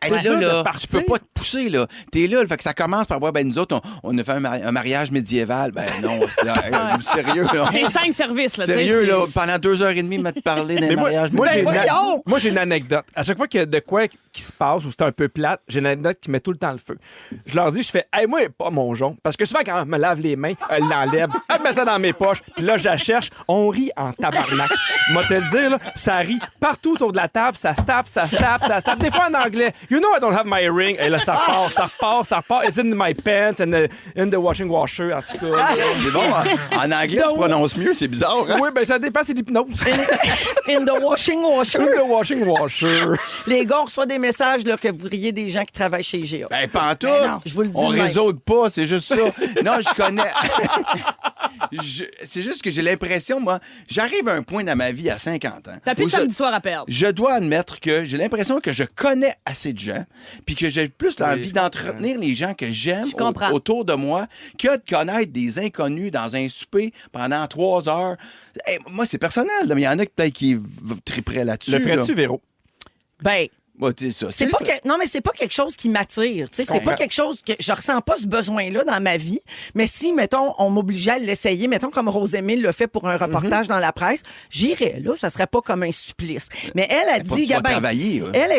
Hey, C'est dur de là, tu partir. peux pas te pousser, là. T'es là, fait que ça commence par voir, ben nous autres, on a fait un mariage médiéval. Ben non, c'est sérieux, là. C'est 5 services, là. tu sais, Sérieux, c'est- là, pendant 2h30, m'a te parler d'un Mais mariage moi, j'ai médiéval. moi, j'ai une anecdote. À chaque fois qu'il y a de quoi qui se passe ou c'est un peu plate, j'ai une anecdote qui met tout le temps le feu. Je leur dis, je fais, hey, moi, pas mon jonc. Parce que souvent, quand je me lave les mains, elle l'enlève, elle met ça dans mes poches, puis là, je la cherche. On rit en tabarnak. Moi, te le dire, là, ça rit partout autour de la table, ça se tape, ça se tape, ça se tape. Des fois en anglais, you know I don't have my ring. Et là, ça repart. It's in my pants and in the washing washer, en tout cas. C'est bon, hein? En anglais, tu prononces mieux, c'est bizarre, hein? Oui, ben ça dépend, c'est l'hypnose. In the washing washer. In the washing washer. Les gars, on reçoit des messages là, que vous riez des gens qui travaillent chez IGA. Ben, pas en tout. Ben non, je vous le dis On de même. réseaute pas, c'est juste ça. Non, je connais. C'est juste que j'ai l'impression, moi, j'arrive à un point dans ma vie à 50 ans. T'as plus où de samedi soir à perdre. je dois admettre que j'ai l'impression que je connais assez de gens, puis que j'ai plus l'envie d'entretenir les gens que j'aime Je comprends. autour de moi que de connaître des inconnus dans un souper pendant 3 heures. Hey, moi, c'est personnel, là, mais il y en a peut-être qui triperaient là-dessus. Le ferais-tu, là. Véro? Ben, Ouais, c'est ça. c'est pas non, mais c'est pas quelque chose qui m'attire. Tu sais, c'est pas quelque chose que je ressens pas ce besoin-là dans ma vie. Mais si, mettons, on m'obligeait à l'essayer, mettons comme Rose-Émile l'a fait pour un reportage dans la presse, j'irais là. Ça serait pas comme un supplice. Mais elle a pas dit, pouvoir Gabin, travailler, là. elle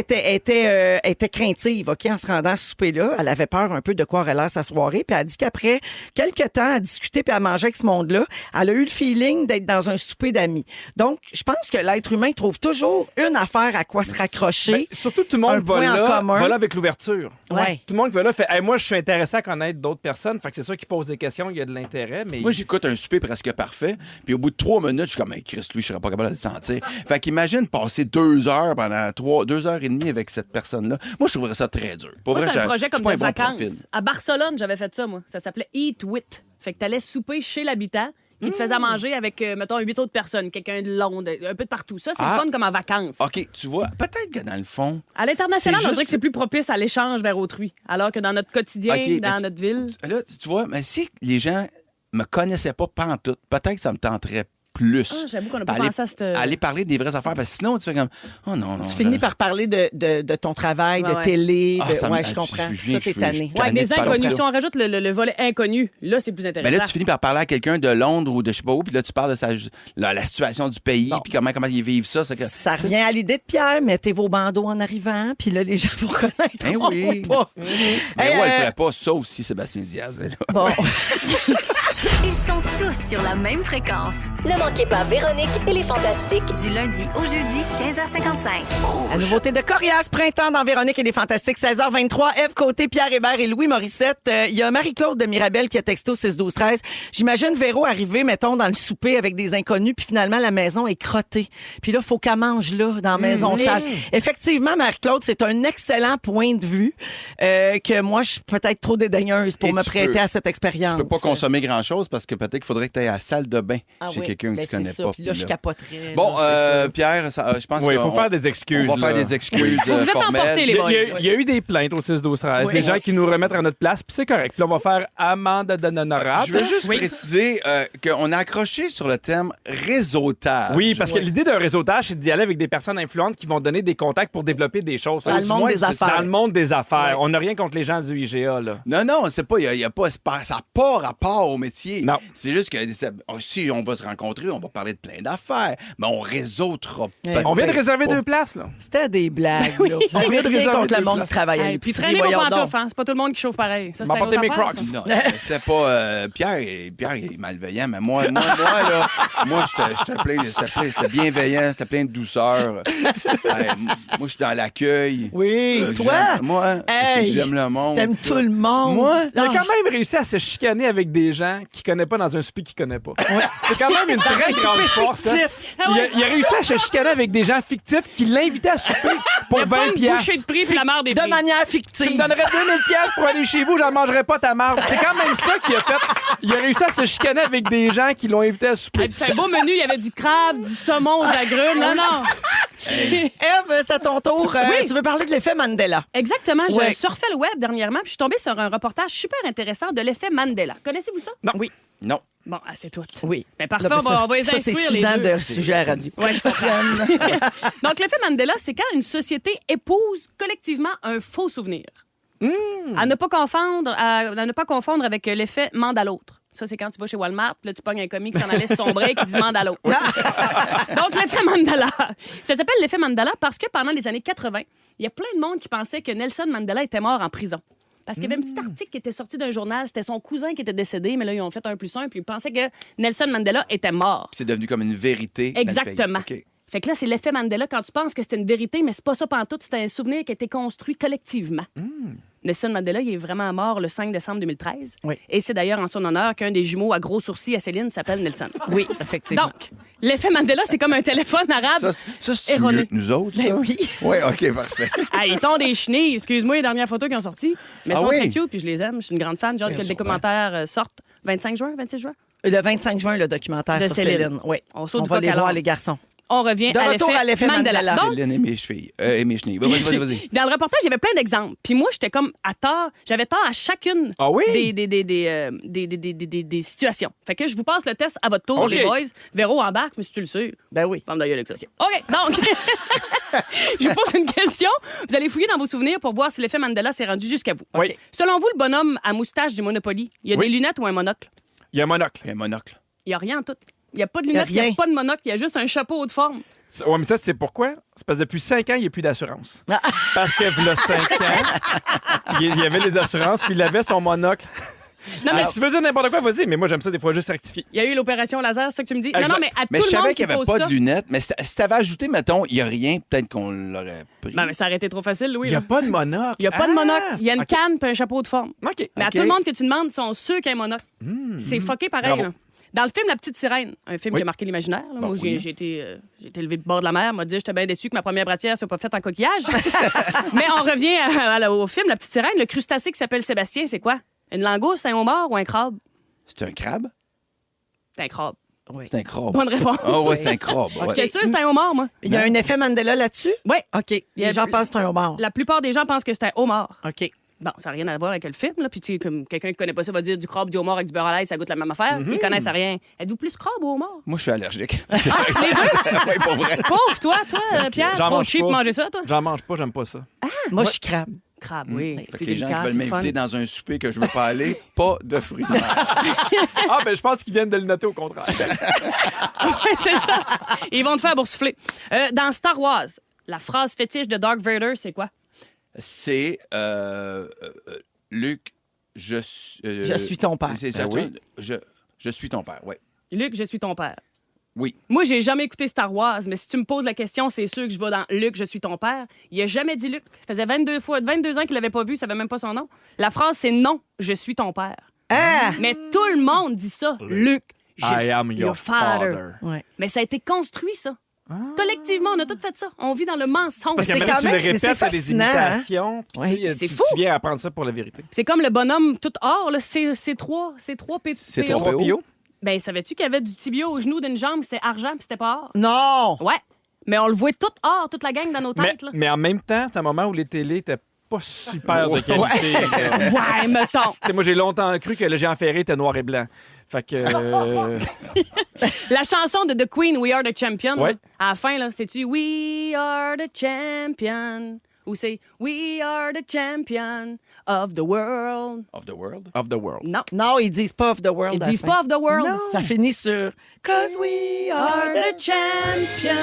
était craintive, ok, en se rendant à ce souper-là. Elle avait peur un peu de quoi aurait l'air sa soirée. Puis elle a dit qu'après quelques temps à discuter puis à manger avec ce monde-là, elle a eu le feeling d'être dans un souper d'amis. Donc, je pense que l'être humain trouve toujours une affaire à quoi se raccrocher. Ben, surtout, tout le monde Un va point en là, commun. va là avec l'ouverture. Ouais. Tout le monde va là fait hey, moi, je suis intéressé à connaître d'autres personnes. Fait que c'est sûr qui pose des questions, il y a de l'intérêt. Mais Moi, j'écoute un souper presque parfait, puis au bout de 3 minutes, je suis comme, hey, Chris, lui, je serais pas capable de le sentir. Fait qu'imagine passer 2 heures pendant 2h30 avec cette personne-là. Moi, je trouverais ça très dur. Pour Moi, vrai, c'est un je- projet je comme suis de pas un bon vacances. profil. À Barcelone, j'avais fait ça, moi. Ça s'appelait Eat With. Fait que t'allais souper chez l'habitant qui te faisait manger avec, mettons, 8 autres personnes, quelqu'un de Londres, un peu de partout. Ça, c'est Ah. le fun comme en vacances. OK, tu vois, peut-être que dans le fond, À l'international, C'est on juste- dirait que c'est plus propice à l'échange vers autrui. Alors que dans notre quotidien, OK, mais dans notre ville. là, tu vois, mais si les gens me connaissaient pas pantoute, peut-être que ça me tenterait plus. Ah, j'avoue qu'on n'a pas aller, pensé à cette... aller parler des vraies affaires, parce que sinon, tu fais comme, oh non, non. Tu finis par parler de ton travail, Ouais, de ouais. télé. Ah, ça me- Ouais, je comprends. je viens- Ça, t'es je- tanné. Ouais, tanné des de faire inconnus. ça. Si on rajoute le volet inconnu, là, c'est plus intéressant. Mais là, tu finis par parler à quelqu'un de Londres ou de je sais pas où, puis là, tu parles de la situation du pays, puis comment ils vivent ça. C'est que- Ça revient à l'idée de Pierre. Mettez vos bandeaux en arrivant, puis là, les gens vous reconnaîtront Ben oui. pas. Mais Hey, ouais, il ferait pas, sauf si Sébastien Diaz est là. Bon, Ils sont tous sur la même fréquence. Ne manquez pas Véronique et les Fantastiques. Du lundi au jeudi, 15h55. la nouveauté de Corias, printemps dans Véronique et les Fantastiques, 16h23. Ève Côté, Pierre Hébert et Louis Morissette. Il y a Marie-Claude de Mirabel qui a texté au 6-12-13. J'imagine Véro arriver, mettons, dans le souper avec des inconnus, puis finalement, la maison est crottée. Puis là, il faut qu'elle mange là, dans la maison sale. Effectivement, Marie-Claude, c'est un excellent point de vue que moi, je suis peut-être trop dédaigneuse pour Et me tu prêter peux- à cette expérience. Tu peux pas consommer grand-chose parce que peut-être qu'il faudrait que tu ailles à la salle de bain Ah chez oui, quelqu'un que ben tu connais c'est pas. ça. Puis là, je capoterais. Bon, là, c'est ça. Pierre, je pense Oui, il qu'on- faut faire des excuses. On va faire là. des excuses Vous êtes formelles. emportés, les boys. Il y a eu des plaintes au 6-12-13. Oui. Des gens qui nous remettent à notre place, puis c'est correct. Puis là, on va faire amende d'honorable. Je veux juste préciser qu'on a accroché sur le thème réseautage. Oui, parce que l'idée d'un réseautage, c'est d'y aller avec des personnes influentes qui vont donner des contacts pour développer des choses. Dans le Du monde moins, des c'est affaires. Dans le monde des affaires. On n'a rien contre les gens du IGA, là. Non, c'est pas, ça n'a pas rapport au métier. Non. C'est juste que si on va se rencontrer, on va parler de plein d'affaires, mais on réseautera peut-être. On vient de réserver pas. 2 places, là. C'était des blagues. Là. Vous avez rien réserver contre le des monde places. qui travaille à Hey, puis l'épicerie. traînez vos voyons donc. pantoufles, hein. C'est pas tout le monde qui chauffe pareil. Ça, c'est M'apporter une mes autre affaire, Crocs. ça. Non, c'était pas. Pierre, il est malveillant, mais moi là, moi, c'était bienveillant, c'était plein de douceur. Hey, moi, je suis dans l'accueil. Oui, toi? Moi, Hey, j'aime le monde. T'aimes tout le monde. Moi? Il a quand même réussi à se chicaner avec des gens qu'il connaît pas dans un souper qu'il connaît pas. C'est quand même une très grande force. hein. Fictif. Il a réussi à se chicaner avec des gens fictifs qui l'invitaient à souper pour Il y a pas 20 une piastres. bouchée de prix puis la mort des De prix. manière Tu me fictive. donnerais 2000 piastres pour aller chez vous, j'en mangerais pas ta marde. C'est quand même ça qu'il a fait. Il a réussi à se chicaner avec des gens qui l'ont invité à souper. Hey, puis c'est un beau menu, il y avait du crabe, du saumon, de la grue. Non. Eve, c'est à ton tour. Oui. Tu veux parler de l'effet Mandela? Exactement. Je Ouais. surfais le web dernièrement, puis je suis tombée sur un reportage super intéressant de l'effet Mandela. Connaissez-vous ça? Non. Oui. Non. Bon, c'est tout. Oui. Ben, parfait, Là, ben, on va les ça, c'est instruire, 6 les ans deux. de sujet à radio. Ouais, je comprends. Donc, l'effet Mandela, c'est quand une société épouse collectivement un faux souvenir. À ne pas confondre avec l'effet mande à l'autre. Ça, c'est quand tu vas chez Walmart, puis là, tu pognes un commis qui s'en allait se sombrer et qui dit mande à l'autre. Donc, l'effet Mandela. Ça s'appelle l'effet Mandela parce que pendant les années 80, il y a plein de monde qui pensait que Nelson Mandela était mort en prison. Parce qu'il y avait un petit article qui était sorti d'un journal, c'était son cousin qui était décédé, mais là, ils ont fait 1+1, puis ils pensaient que Nelson Mandela était mort. C'est devenu comme une vérité. dans le pays. Exactement. OK. Fait que là, c'est l'effet Mandela quand tu penses que c'était une vérité, mais c'est pas ça pantoute, c'était un souvenir qui a été construit collectivement. Nelson Mandela, il est vraiment mort le 5 décembre 2013. Oui. Et c'est d'ailleurs en son honneur qu'un des jumeaux à gros sourcils à Céline s'appelle Nelson. Oui, effectivement. Donc, l'effet Mandela, c'est comme un téléphone arabe. Ça, c'est erroné. mieux que nous autres, ça? Ben oui. Oui, OK, parfait. Ah, ils t'ont des chenilles. Excuse-moi, les dernières photos qui ont sorti. Mais elles Ah sont oui? très cute, puis je les aime. Je suis une grande fan. J'ai hâte que le documentaire sorte 26 juin. Le 25 juin, le documentaire De sur Céline. Céline. Oui. On saute On du va coq les à voir, l'âne. les garçons. On revient De à retour à l'effet Mandela. Donc, Céline et mes chevilles. Et mes chenilles. Vas-y. dans le reportage, il y avait plein d'exemples. Puis moi, j'étais comme à tort. J'avais tort à chacune Ah oui? des situations. Fait que je vous passe le test à votre tour, OK. les boys. Véro embarque, mais si tu le sais. Ben oui. Femme d'ailleurs avec ça. OK, donc, je vous pose une question. Vous allez fouiller dans vos souvenirs pour voir si l'effet Mandela s'est rendu jusqu'à vous. Oui. Selon vous, le bonhomme à moustache du Monopoly, il y a Oui. des lunettes ou un monocle? Il y a un monocle. Il y a un monocle. Il n'y a rien en tout. Il n'y a pas de lunettes, il n'y rien. a pas de monocle, il y a juste un chapeau haute forme. Ouais, mais ça, tu sais pourquoi? C'est parce que depuis 5 ans, il n'y a plus d'assurance. Parce que, là, 5 ans, il y avait les assurances, puis il avait son monocle. Non, mais Si tu veux dire n'importe quoi, vas-y, mais moi, j'aime ça des fois juste rectifier. il y a eu l'opération laser, c'est ça que tu me dis? Exact. Non, mais à Mais tout je le monde savais qui qu'il n'y avait pose pas ça... de lunettes, mais si t'avais ajouté, mettons, il n'y a rien, peut-être qu'on l'aurait pris. Non, mais ça aurait été trop facile, Louis. Il n'y a là. pas de monocle. Il n'y a pas de monocle. Il y a une OK. canne puis un chapeau de forme. OK. Mais à OK. tout le monde que tu demandes, ils sont sûrs qu'il y a un monocle. C'est fucké pareil. Bravo. Là. Dans le film La Petite Sirène, un film Oui. qui a marqué l'imaginaire, là, Bon, moi, oui. j'ai été élevé de bord de la mer, m'a dit j'étais bien déçu que ma première bratière soit pas faite en coquillage. Mais on revient au film La Petite Sirène. Le crustacé qui s'appelle Sébastien, c'est quoi? Une langouste, un homard ou un crabe? C'est un crabe? C'est un crabe. C'est un crabe. Bonne réponse. Ah ouais, c'est un crabe. ouais. J'étais sûre que c'est un homard, moi. Il y a un effet Mandela là-dessus? Oui. OK. y a Les gens plus- pensent que c'est un homard. La plupart des gens pensent que c'est un homard. OK. Bon, ça n'a rien à voir avec le film, là. Puis, tu sais, comme quelqu'un qui connaît pas ça va dire du crabe, du homard avec du beurre à l'ail, ça goûte la même affaire. Ils connaissent rien. Êtes-vous plus crabe ou homard? Moi, je suis allergique. Les deux? Oui, pour vrai. Pauvre, toi, Pierre, J'en trop mange cheap pas. manger ça, toi? J'en mange pas, j'aime pas ça. Moi, je suis crabe. Crabe, oui. Fait que Plus les gens qui délicat, veulent c'est le m'inviter fun. dans un souper que je veux pas aller, pas de fruits. Ah, ben, je pense qu'ils viennent de le noter au contraire. Ouais, c'est ça. Ils vont te faire boursoufler. Dans Star Wars, la phrase fétiche de Dark Vader, c'est quoi? C'est Luc, Je suis ton père. C'est ça, oui. je suis ton père, oui. Luc, je suis ton père. Oui. Moi, j'ai jamais écouté Star Wars, mais si tu me poses la question, c'est sûr que je vais dans Luc, je suis ton père. Il a jamais dit Luc. Ça faisait 22 ans qu'il l'avait pas vu, il savait même pas son nom. La phrase, c'est non, je suis ton père. Ah! Mais tout le monde dit ça. Luc, je I suis am your father. Ouais. Mais ça a été construit, ça. Collectivement, on a tout fait ça. On vit dans le mensonge. Parce que C'est maintenant, quand tu le même- mais répètes c'est à des fascinant, hein? imitations, puis Ouais. tu sais, C'est tu fou. viens apprendre ça pour la vérité. C'est comme le bonhomme tout or, là, c'est trois C'est PO. trois Pio? Ben, savais-tu qu'il y avait du tibio au genou d'une jambe, c'était argent, puis c'était pas or? Non! Ouais. Mais on le voit tout or, toute la gang dans nos Mais, têtes, là. mais en même temps, c'est un moment où les télés étaient pas super de qualité. là. Ouais, mettons. Tu sais, moi, j'ai longtemps cru que le géant ferré était noir et blanc. Fait que... La chanson de The Queen, We Are the Champion, Ouais. là, à la fin, là, c'est-tu We Are the Champion, Ou c'est We are the champion of the world. Of the world? Of the world. Non. Non, ils disent pas of the world. Ils à la disent fin. pas of the world. Non. Ça finit sur Cause we are Are the champions.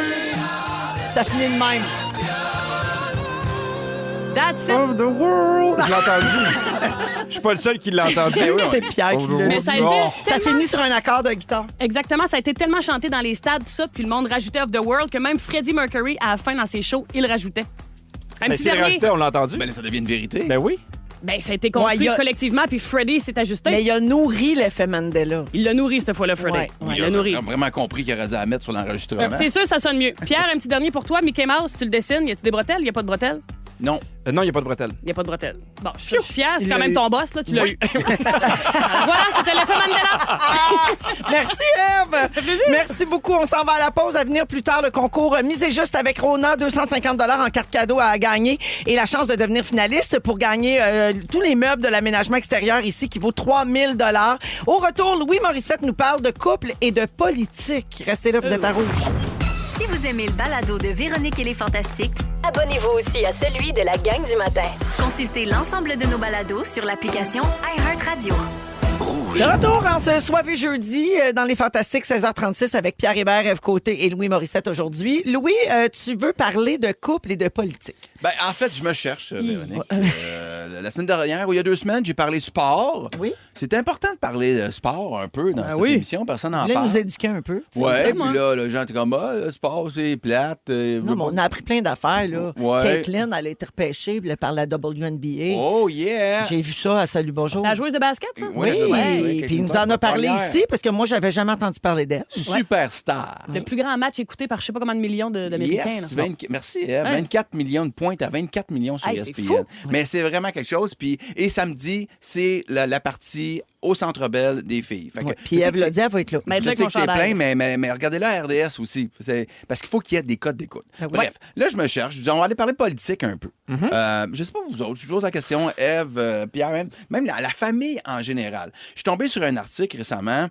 Ça finit de même. That's it. Of the world. Je l'ai entendu. Je suis pas le seul qui l'a entendu. C'est Pierre qui l'a Mais dit. ça a été Ça tellement- finit sur un accord de guitare. Exactement, ça a été tellement chanté dans les stades, tout ça, puis le monde rajoutait of the world que même Freddie Mercury, à la fin, dans ses shows, il le rajoutait. Un Mais petit s'il dernier. rajoutait, on l'a entendu. Ben, là, ça devient une vérité. Ben oui. Ben, ça a été construit Ouais, y a- collectivement, puis Freddie s'est ajusté. Mais il a nourri l'effet Mandela. Il l'a nourri cette fois-là, Freddie. Ouais, Il l'a nourri. a vraiment compris qu'il aurait dû la mettre sur l'enregistrement. C'est sûr, ça sonne mieux. Pierre, un petit dernier pour toi. Mickey Mouse, tu le dessines. Y a-tu des bretelles? Y a pas de bretelles? Non. Non, il n'y a pas de bretelle. Y a pas de bretelles. Bon, je suis fière. C'est Il quand l'a même eu. ton boss, là. Tu l'as eu. Alors, voilà, c'était l'effet Mandela. Merci, Eve. Merci beaucoup. On s'en va à la pause. À venir plus tard, le concours Misez juste avec Rona, 250 en carte cadeau à gagner et la chance de devenir finaliste pour gagner tous les meubles de l'aménagement extérieur ici qui vaut 3000 $. Au retour, Louis Morissette nous parle de couple et de politique. Restez là, vous êtes à Rouge. Si vous aimez le balado de Véronique et les Fantastiques, Abonnez-vous aussi à celui de la gang du matin. consultez l'ensemble de nos balados sur l'application iHeartRadio. De retour en ce soirée jeudi dans les Fantastiques, 16h36 avec Pierre Hébert, Ève Côté et Louis Morissette aujourd'hui. Louis, tu veux parler de couple et de politique. Ben, en fait, je me cherche, Véronique. La semaine dernière, ou il y a 2 semaines, j'ai parlé sport. Oui. C'est important de parler de sport un peu dans cette oui. émission. Personne n'en Vous voulez parle. nous éduquer un peu? Ouais, ça, puis moi. là, les gens étaient comme, ah, le sport, c'est plate. Non, mais on a appris plein d'affaires, là. Ouais. Caitlin, elle a été repêchée par la WNBA. Oh, yeah! J'ai vu ça à Salut Bonjour. La joueuse de basket, ça? Oui, la joueuse, oui, Puis il nous Caitlin en a parlé Populaire. ici parce que moi, j'avais jamais entendu parler d'elle. Superstar. Le plus grand match écouté par je sais pas combien de millions d'Américains. Yes, là. merci. 24 millions de points à 24 millions sur Hey, c'est ESPN. fou. Mais c'est vraiment quelque chose. Puis, et samedi, c'est la partie au Centre Bell des filles. Fait que, Ouais. Puis je sais Ève que l'a c'est- dit, elle va être là. Mais je avec sais mon que c'est chandail. plein, mais regardez là à RDS aussi. Parce qu'il faut qu'il y ait des codes d'écoute. Ah oui. Bref, là, je me cherche. Je dis, on va aller parler politique un peu. Je sais pas vous autres, je vous pose la question, Ève, Pierre, même la famille en général. Je suis tombé sur un article récemment.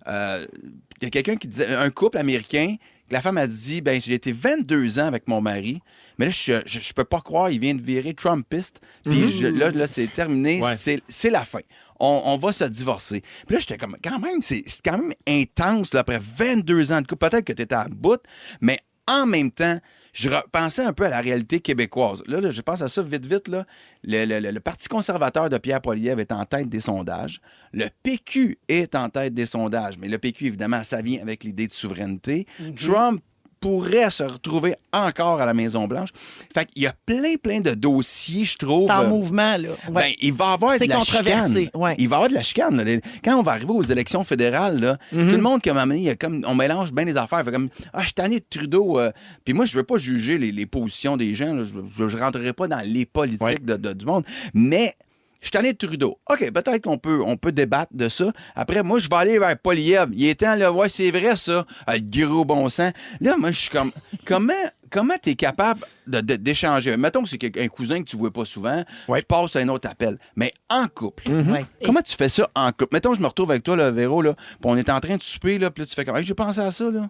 Il y a quelqu'un qui disait, un couple américain, la femme a dit, ben j'ai été 22 ans avec mon mari, mais là, je peux pas croire, il vient de virer Trumpiste, puis là, c'est terminé, Ouais. c'est la fin. On va se divorcer. Puis là, j'étais comme, quand même, c'est quand même intense, là, après 22 ans de couple. Peut-être que tu étais à bout, mais en même temps, je pensais un peu à la réalité québécoise. Là, je pense à ça vite, là. Le Parti conservateur de Pierre Poilievre est en tête des sondages. Le PQ est en tête des sondages. Mais le PQ, évidemment, ça vient avec l'idée de souveraineté. Trump pourrait se retrouver encore à la Maison-Blanche. Fait qu'il y a plein de dossiers, je trouve. C'est en mouvement, là. Ouais. Ben, il va y avoir C'est de la controversé, chicane. ouais. Il va y avoir de la chicane. Là. Quand on va arriver aux élections fédérales, là, tout le monde, comme à un moment donné, il y a comme, on mélange bien les affaires. Fait comme, je suis tanné de Trudeau. Puis moi, je veux pas juger les positions des gens. Là. Je rentrerai pas dans les politiques Ouais. du monde. Mais je suis tanné de Trudeau. OK, peut-être qu'on peut débattre de ça. Après, moi, je vais aller vers Poilievre. Il est temps, là, ouais, c'est vrai, ça. Le gros bon sens. Là, moi, je suis comme, comment tu es capable d'échanger? Mettons que c'est un cousin que tu vois pas souvent. Ouais. Tu passes à un autre appel. Mais en couple. Ouais. Comment tu fais ça en couple? Mettons, je me retrouve avec toi, là, Véro, là, puis on est en train de souper, là, puis là, tu fais comme, hey, j'ai pensé à ça, là.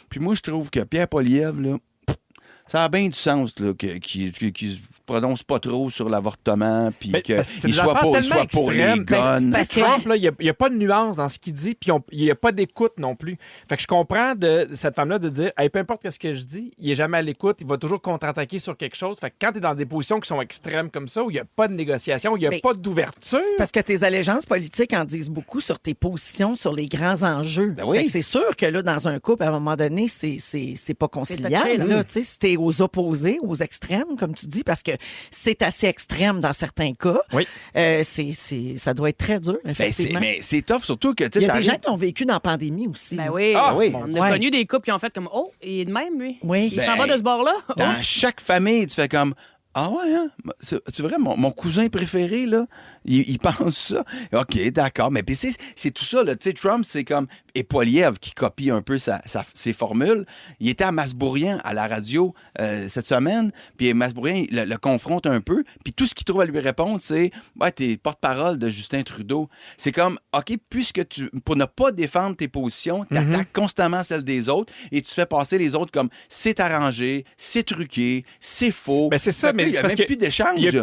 Puis moi, je trouve que Pierre Poilievre, là, ça a bien du sens, là, qu'il se prononce pas trop sur l'avortement, puis Mais qu'il parce que c'est des soit affaires pas tellement pour les extrêmes. guns. Tu sais, Parce que- Trump, là, il n'y a pas de nuance dans ce qu'il dit, puis il n'y a pas d'écoute non plus. Fait que je comprends de cette femme-là de dire, hey, peu importe ce que je dis, il est jamais à l'écoute, il va toujours contre-attaquer sur quelque chose. Fait que quand tu es dans des positions qui sont extrêmes comme ça, où il n'y a pas de négociation, il n'y a Mais- pas d'ouverture. C'est parce que tes allégeances politiques en disent beaucoup sur tes positions, sur les grands enjeux. Ben oui. Fait que c'est sûr que là, dans un couple, à un moment donné, c'est pas conciliable. touché, là. Là, tu sais, si t'es aux opposés, aux extrêmes, comme tu dis, parce que c'est assez extrême dans certains cas. Oui. Ça doit être très dur, Ben, effectivement. mais c'est tough, surtout que, tu Il y sais, a des t'arrives- gens qui l'ont vécu dans la pandémie aussi. Ben là. oui. Ah, oui. On a Ouais. connu des couples qui ont fait comme oh, il est de même, lui. Oui. Il s'en Ben, va de ce bord-là. dans Oh. chaque famille, tu fais comme, ah ouais, hein? C'est vrai, mon cousin préféré, là, il pense ça. OK, d'accord. Mais puis c'est tout ça, là. Tu sais, Trump, c'est comme. Et Poilievre qui copie un peu ses formules. Il était à Masbourian à la radio cette semaine, puis Masbourian le confronte un peu, puis tout ce qu'il trouve à lui répondre, c'est ouais, t'es porte-parole de Justin Trudeau. C'est comme, OK, puisque pour ne pas défendre tes positions, t'attaques constamment celles des autres et tu fais passer les autres comme c'est arrangé, c'est truqué, c'est faux. Ben, c'est ça, Fait que mais il n'y a parce même que plus d'échange. Il n'y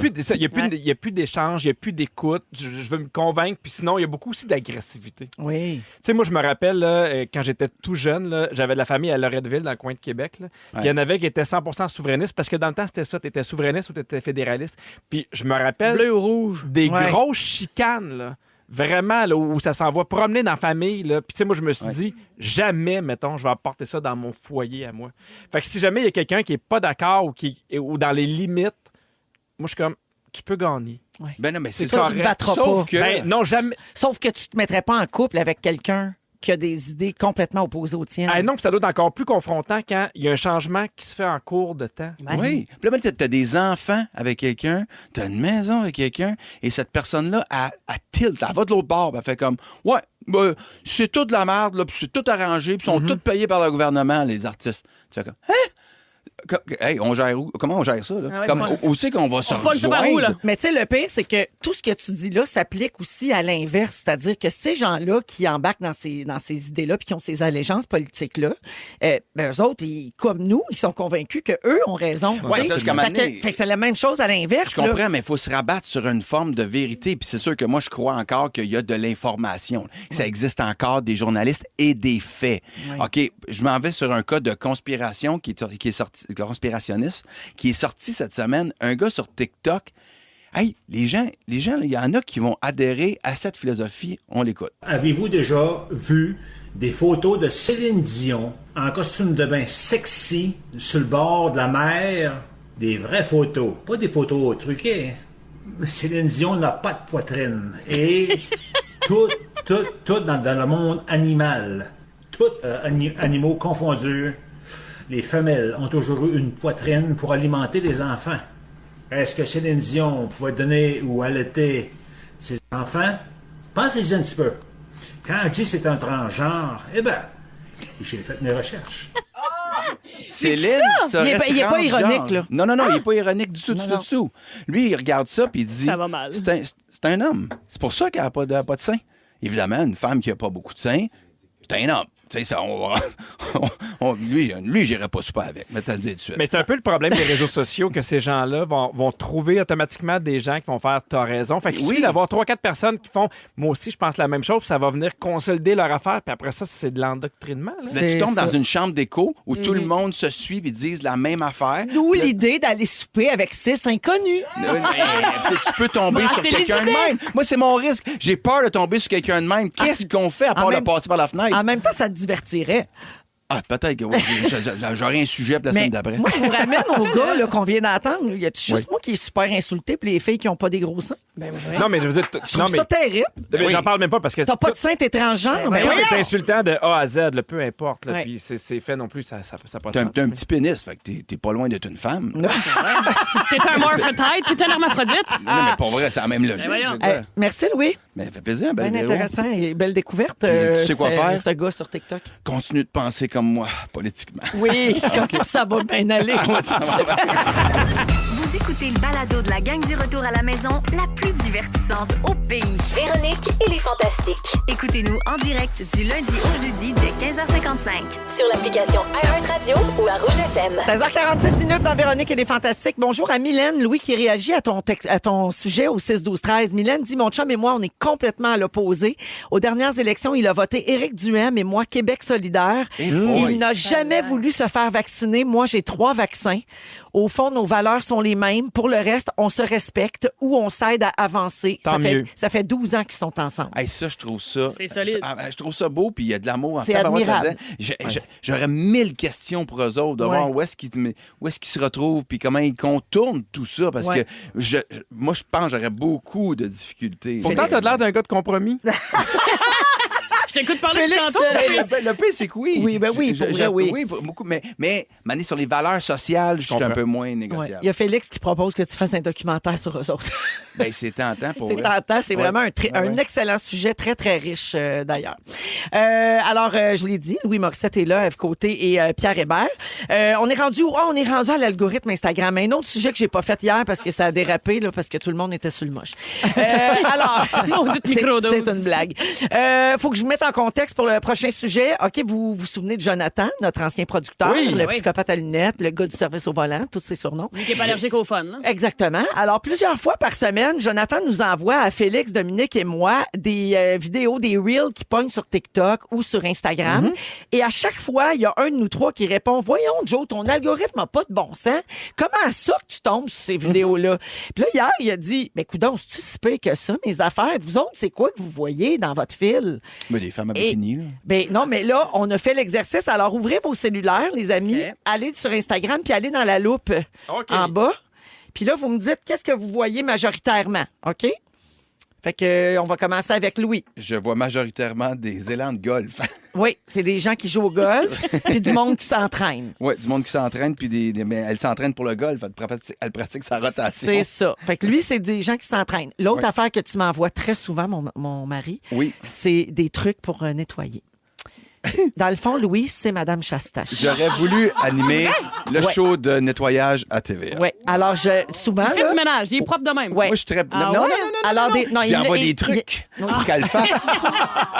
a plus d'échange, il n'y a plus d'écoute. Je veux me convaincre. Puis sinon, il y a beaucoup aussi d'agressivité. Oui. Tu sais, moi, je me rappelle, là, quand j'étais tout jeune, là, j'avais de la famille à Loretteville, dans le coin de Québec. Là. Puis il y en avait qui étaient 100% souverainistes, parce que dans le temps, c'était ça. Tu étais souverainiste ou tu étais fédéraliste. Puis je me rappelle Bleu ou rouge. des grosses chicanes, là. Vraiment, là, où ça s'envoie promener dans la famille. Là. Puis, tu sais, moi, je me suis dit, jamais, mettons, je vais apporter ça dans mon foyer à moi. Fait que si jamais il y a quelqu'un qui n'est pas d'accord ou dans les limites, moi, je suis comme, tu peux gagner. Ben non, mais c'est Toi, ça. tu te battras Sauf pas. que... Ben, non, jamais. Sauf que tu te mettrais pas en couple avec quelqu'un qui a des idées complètement opposées aux tiennes. Ah non, puis ça doit être encore plus confrontant quand il y a un changement qui se fait en cours de temps. Oui. Puis là, tu as des enfants avec quelqu'un, tu as une maison avec quelqu'un, et cette personne-là, elle tilt, elle va de l'autre bord, puis elle fait comme, ouais, ben, c'est tout de la merde, là, puis c'est tout arrangé, puis ils sont tous payés par le gouvernement, les artistes. Tu fais comme, hein? Hey, on gère où? Comment on gère ça? Là? Ah ouais, Comme, on- où c'est qu'on va se on pogne ça par où, là? rejoindre? Mais tu sais, le pire, c'est que tout ce que tu dis là s'applique aussi à l'inverse. C'est-à-dire que ces gens-là qui embarquent dans ces idées-là puis qui ont ces allégeances politiques-là, ben, eux autres, comme nous, ils sont convaincus qu'eux ont raison. Ouais, Tu sais, ça, jusqu'à fait que- m'amener. fait que c'est la même chose à l'inverse. Je comprends, mais il faut se rabattre sur une forme de vérité. Puis c'est sûr que moi, je crois encore qu'il y a de l'information. Que ça existe encore des journalistes et des faits. OK, je m'en vais sur un cas de conspiration qui est sorti, conspirationniste, qui est sorti cette semaine. Un gars sur TikTok. Hey, les gens, il y en a qui vont adhérer à cette philosophie. On l'écoute. Avez-vous déjà vu des photos de Céline Dion en costume de bain sexy sur le bord de la mer? Des vraies photos, pas des photos truquées. Céline Dion n'a pas de poitrine. Et tout dans le monde animal, tous animaux confondus, les femelles ont toujours eu une poitrine pour alimenter les enfants. Est-ce que Céline Dion pouvait donner ou allaiter ses enfants? Pensez-y un petit peu. Quand je dis c'est un transgenre, eh bien, j'ai fait mes recherches. Céline serait Il est pas transgenre. ironique, là. Non, il n'est pas ironique du tout, du Non, tout. Lui, il regarde ça puis il dit... Ça va mal. C'est un homme. C'est pour ça qu'elle n'a pas de sein. Évidemment, une femme qui n'a pas beaucoup de sein, c'est un homme. Tu sais, ça, lui, j'irais pas super avec, mais t'as le dit tout de suite. Mais c'est un peu le problème des réseaux sociaux que ces gens-là vont trouver automatiquement des gens qui vont faire « t'as raison ». Fait qu'il suffit d'avoir 3-4 personnes qui font « moi aussi, je pense la même chose », puis ça va venir consolider leur affaire, puis après ça, c'est de l'endoctrinement. Là. Mais tu tombes dans une chambre d'écho où tout le monde se suit et disent la même affaire. D'où l'idée d'aller souper avec 6 inconnus. Puis tu peux tomber sur c'est quelqu'un de les idées. même. Moi, c'est mon risque. J'ai peur de tomber sur quelqu'un de même. Qu'est-ce qu'on fait à part le passer par la fenêtre? En même temps, ça te divertirait. Ah, peut-être que oui. J'aurais un sujet pour la Mais semaine d'après. moi, je vous ramène au gars là, qu'on vient d'entendre. Il y a juste moi qui est super insulté puis les filles qui n'ont pas des gros seins. Non, mais je veux dire... Je trouve ça terrible. mais j'en parle même pas parce que... T'as pas de sein, t'es transgenre. Tout Ben est voyons. insultant de A à Z, là, peu importe. Là, Ouais. Puis c'est fait non plus, ça pas de T'as sens. un petit pénis, fait que t'es pas loin d'être une femme. Non, T'es un morphotype, t'es un hermaphrodite. mais pour vrai, c'est la même logique. voyons. C'est quoi? Merci, Louis. Mais ça fait plaisir, belle Bien Véro. intéressant et belle découverte. Tu sais quoi faire? Ce gars sur TikTok. Continue de penser comme moi, politiquement. Oui, comme ça va bien aller. Vous écoutez le balado de la gang du retour à la maison, la plus divertissante au pays. Véronique et les Fantastiques. Écoutez-nous en direct du lundi au jeudi dès 15h55. Sur l'application iHeartRadio ou à Rouge FM. 16h46 minutes dans Véronique et les Fantastiques. Bonjour à Mylène, Louis, qui réagit à ton sujet au 6-12-13. Mylène dit, mon chum et moi, on est complètement à l'opposé. Aux dernières élections, il a voté Éric Duhem et moi, Québec solidaire. Eh boy. Il n'a jamais voulu se faire vacciner. Moi, j'ai 3 vaccins. Au fond, nos valeurs sont les mêmes. Pour le reste, on se respecte ou on s'aide à avancer. Tant mieux. Ça fait 12 ans qu'ils sont ensemble. Hey, ça, je trouve ça... C'est solide. Je trouve ça beau, puis il y a de l'amour en C'est tabarouette admirable. là-dedans. J'aurais 1000 questions pour eux autres, de Ouais. voir où est-ce qu'ils se retrouvent, puis comment ils contournent tout ça, parce Ouais. que moi, je pense que j'aurais beaucoup de difficultés. Pourtant, t'as l'air d'un gars de compromis. Je t'écoute parler de Félix, tantôt. Le pire, c'est que oui. Oui, ben oui, pour vrai, oui. Oui, beaucoup, mais Mané, sur les valeurs sociales, je suis un comprends. peu moins Ouais. négociable. Il y a Félix qui propose que tu fasses un documentaire sur eux autres. Ben, c'est tentant pour C'est vrai. tentant, c'est Ouais. vraiment un Ouais. excellent sujet, très, très riche d'ailleurs. Alors, je vous l'ai dit, Louis Morissette est là, Ève Côté et Pierre Hébert. On est rendu où? On est rendu à l'algorithme Instagram. Un autre sujet que j'ai pas fait hier parce que ça a dérapé, là, parce que tout le monde était sur le moche. Alors, Maudite c'est microdose. une blague. Faut que je vous mette en contexte pour le prochain sujet. OK, vous vous souvenez de Jonathan, notre ancien producteur, Oui. le Oui. psychopathe à lunettes, le gars du service au volant, tous ses surnoms. Lui qui n'est pas allergique au fun. Là. Exactement. Alors, plusieurs fois par semaine, Jonathan nous envoie à Félix, Dominique et moi des vidéos, des reels qui pognent sur TikTok ou sur Instagram. Et à chaque fois, il y a un de nous trois qui répond « Voyons, Joe, ton algorithme n'a pas de bon sens. Comment ça que tu tombes sur ces vidéos-là? » Puis là, hier, il a dit « Mais coudonc, c'est-tu si pire que ça, mes affaires? Vous autres, c'est quoi que vous voyez dans votre fil? » Mais des femmes à Et- bikini, là. Ben non, mais là, on a fait l'exercice. Alors, ouvrez vos cellulaires, les amis. OK. Allez sur Instagram, puis allez dans la loupe OK. en bas. Puis là, vous me dites qu'est-ce que vous voyez majoritairement, OK? Fait que on va commencer avec Louis. Je vois majoritairement des élans de golf. Oui, c'est des gens qui jouent au golf, puis du monde qui s'entraîne. Oui, du monde qui s'entraîne, puis mais elle s'entraîne pour le golf. Elle pratique sa rotation. C'est ça. Fait que lui, c'est des gens qui s'entraînent. L'autre Ouais. affaire que tu m'envoies très souvent, mon mari, Oui. c'est des trucs pour nettoyer. Dans le fond, Louis, c'est Madame Chastache. J'aurais voulu animer le Ouais. show de nettoyage à TVA. Oui. Alors, souvent. Il fait là, du ménage, il est propre de même. Ouais. Moi, je suis très. Ah non, ouais? non, non, non, Alors, non, des- non, il- J'envoie il- des trucs il- pour qu'elle fasse.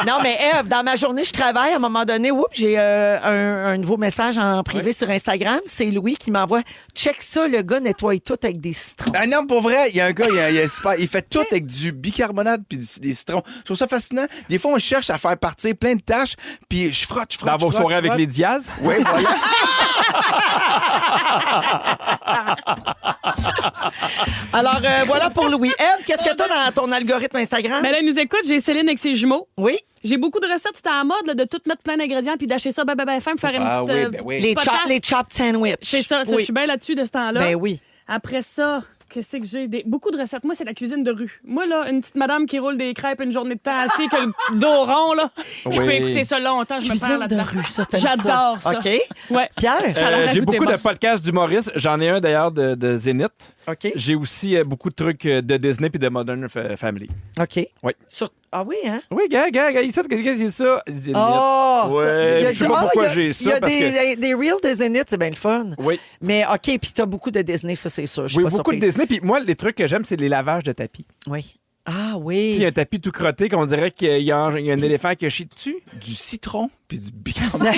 Non, mais Ève, dans ma journée, je travaille. À un moment donné, oups, j'ai un nouveau message en privé sur Instagram. C'est Louis qui m'envoie « Check ça, le gars nettoie tout avec des citrons. Ah non, pour vrai, il y a un gars, il fait tout avec du bicarbonate puis des citrons. Je trouve ça fascinant. Des fois, on cherche à faire partir plein de tâches, puis je frotte. Dans vos soirées avec les Diaz? Oui, voilà. Alors, voilà pour Louis. Ève, qu'est-ce que tu as dans ton algorithme Instagram? Mais là, il nous écoute, j'ai Céline avec ses jumeaux. Oui, J'ai beaucoup de recettes, c'était à la mode là, de tout mettre plein d'ingrédients puis d'acheter ça ben fin pour faire une Ah petite. oui, ben oui. les, potasse. les chopped sandwich. C'est ça, Oui. je suis bien là-dessus de ce temps-là. Ben oui. Après ça, qu'est-ce que j'ai? Beaucoup de recettes. Moi, c'est la cuisine de rue. Moi, là, une petite madame qui roule des crêpes une journée de temps assis, que le dos rond, là. Je peux Oui. écouter ça longtemps, je me perds Cuisine de là-dedans. rue, ça, t'aimes J'adore ça. OK. Ouais. Pierre? Ça a l'air J'ai goûter beaucoup de bon. podcasts d'humoristes. J'en ai un d'ailleurs de Zénith. OK. J'ai aussi beaucoup de trucs de Disney puis de Modern Family. OK. Oui. Ah oui, hein? Oui, gars, qu'est-ce que c'est ça? Zénith. Oh! Ouais, je sais pas pourquoi j'ai Il y a ça, parce que... des reels de Zénith, c'est bien le fun. Oui. Mais OK, puis t'as beaucoup de Disney, ça, c'est sûr. Je suis Oui, pas beaucoup de surprise. Disney. Puis moi, les trucs que j'aime, c'est les lavages de tapis. Oui. Ah Tu sais, il y oui. a un tapis tout crotté qu'on dirait qu'il y a un éléphant qui a chié dessus. Du citron puis du bicarbonate.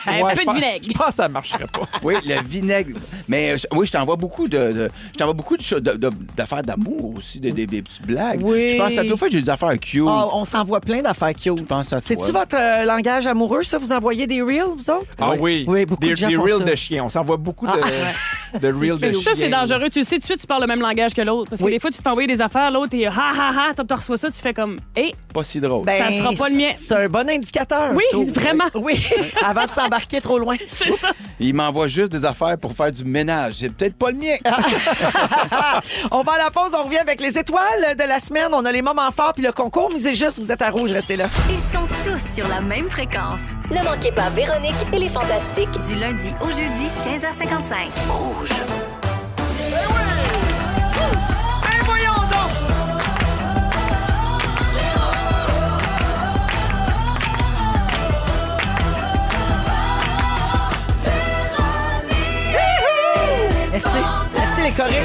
Un Ouais, peu je de pense- vinaigre. Je pense que ça marcherait pas. Oui, le vinaigre. Mais oui, je t'envoie beaucoup d'affaires d'amour aussi, des petites blagues. Oui. Je pense à toi, j'ai des affaires cute. Ah, on s'envoie plein d'affaires cute. Je pense à toi. C'est-tu votre langage amoureux, ça? Vous envoyez des reels, vous autres? Ah oui. Oui, beaucoup des, de gens des font reels ça. de chiens. On s'envoie beaucoup de reels de chiens. Ça, c'est dangereux. Tu le sais tout de suite, tu parles le même langage que l'autre. Parce que Oui. des fois, tu te fais envoyer des affaires, l'autre, et tu reçois ça, tu fais comme, hé, Pas si drôle. Ben, Ça sera pas le mien. C'est un bon indicateur. Oui, je trouve. vraiment. Oui, avant de s'embarquer trop loin. Il m'envoie juste des affaires pour faire du ménage. C'est peut-être pas le mien. On va à la pause, on revient avec les étoiles de la semaine. On a les moments forts puis le concours. Misez juste, vous êtes à rouge, restez là. Ils sont tous sur la même fréquence. Ne manquez pas Véronique et les Fantastiques. Du lundi au jeudi, 15h55. Ben voyons donc! Merci les choristes.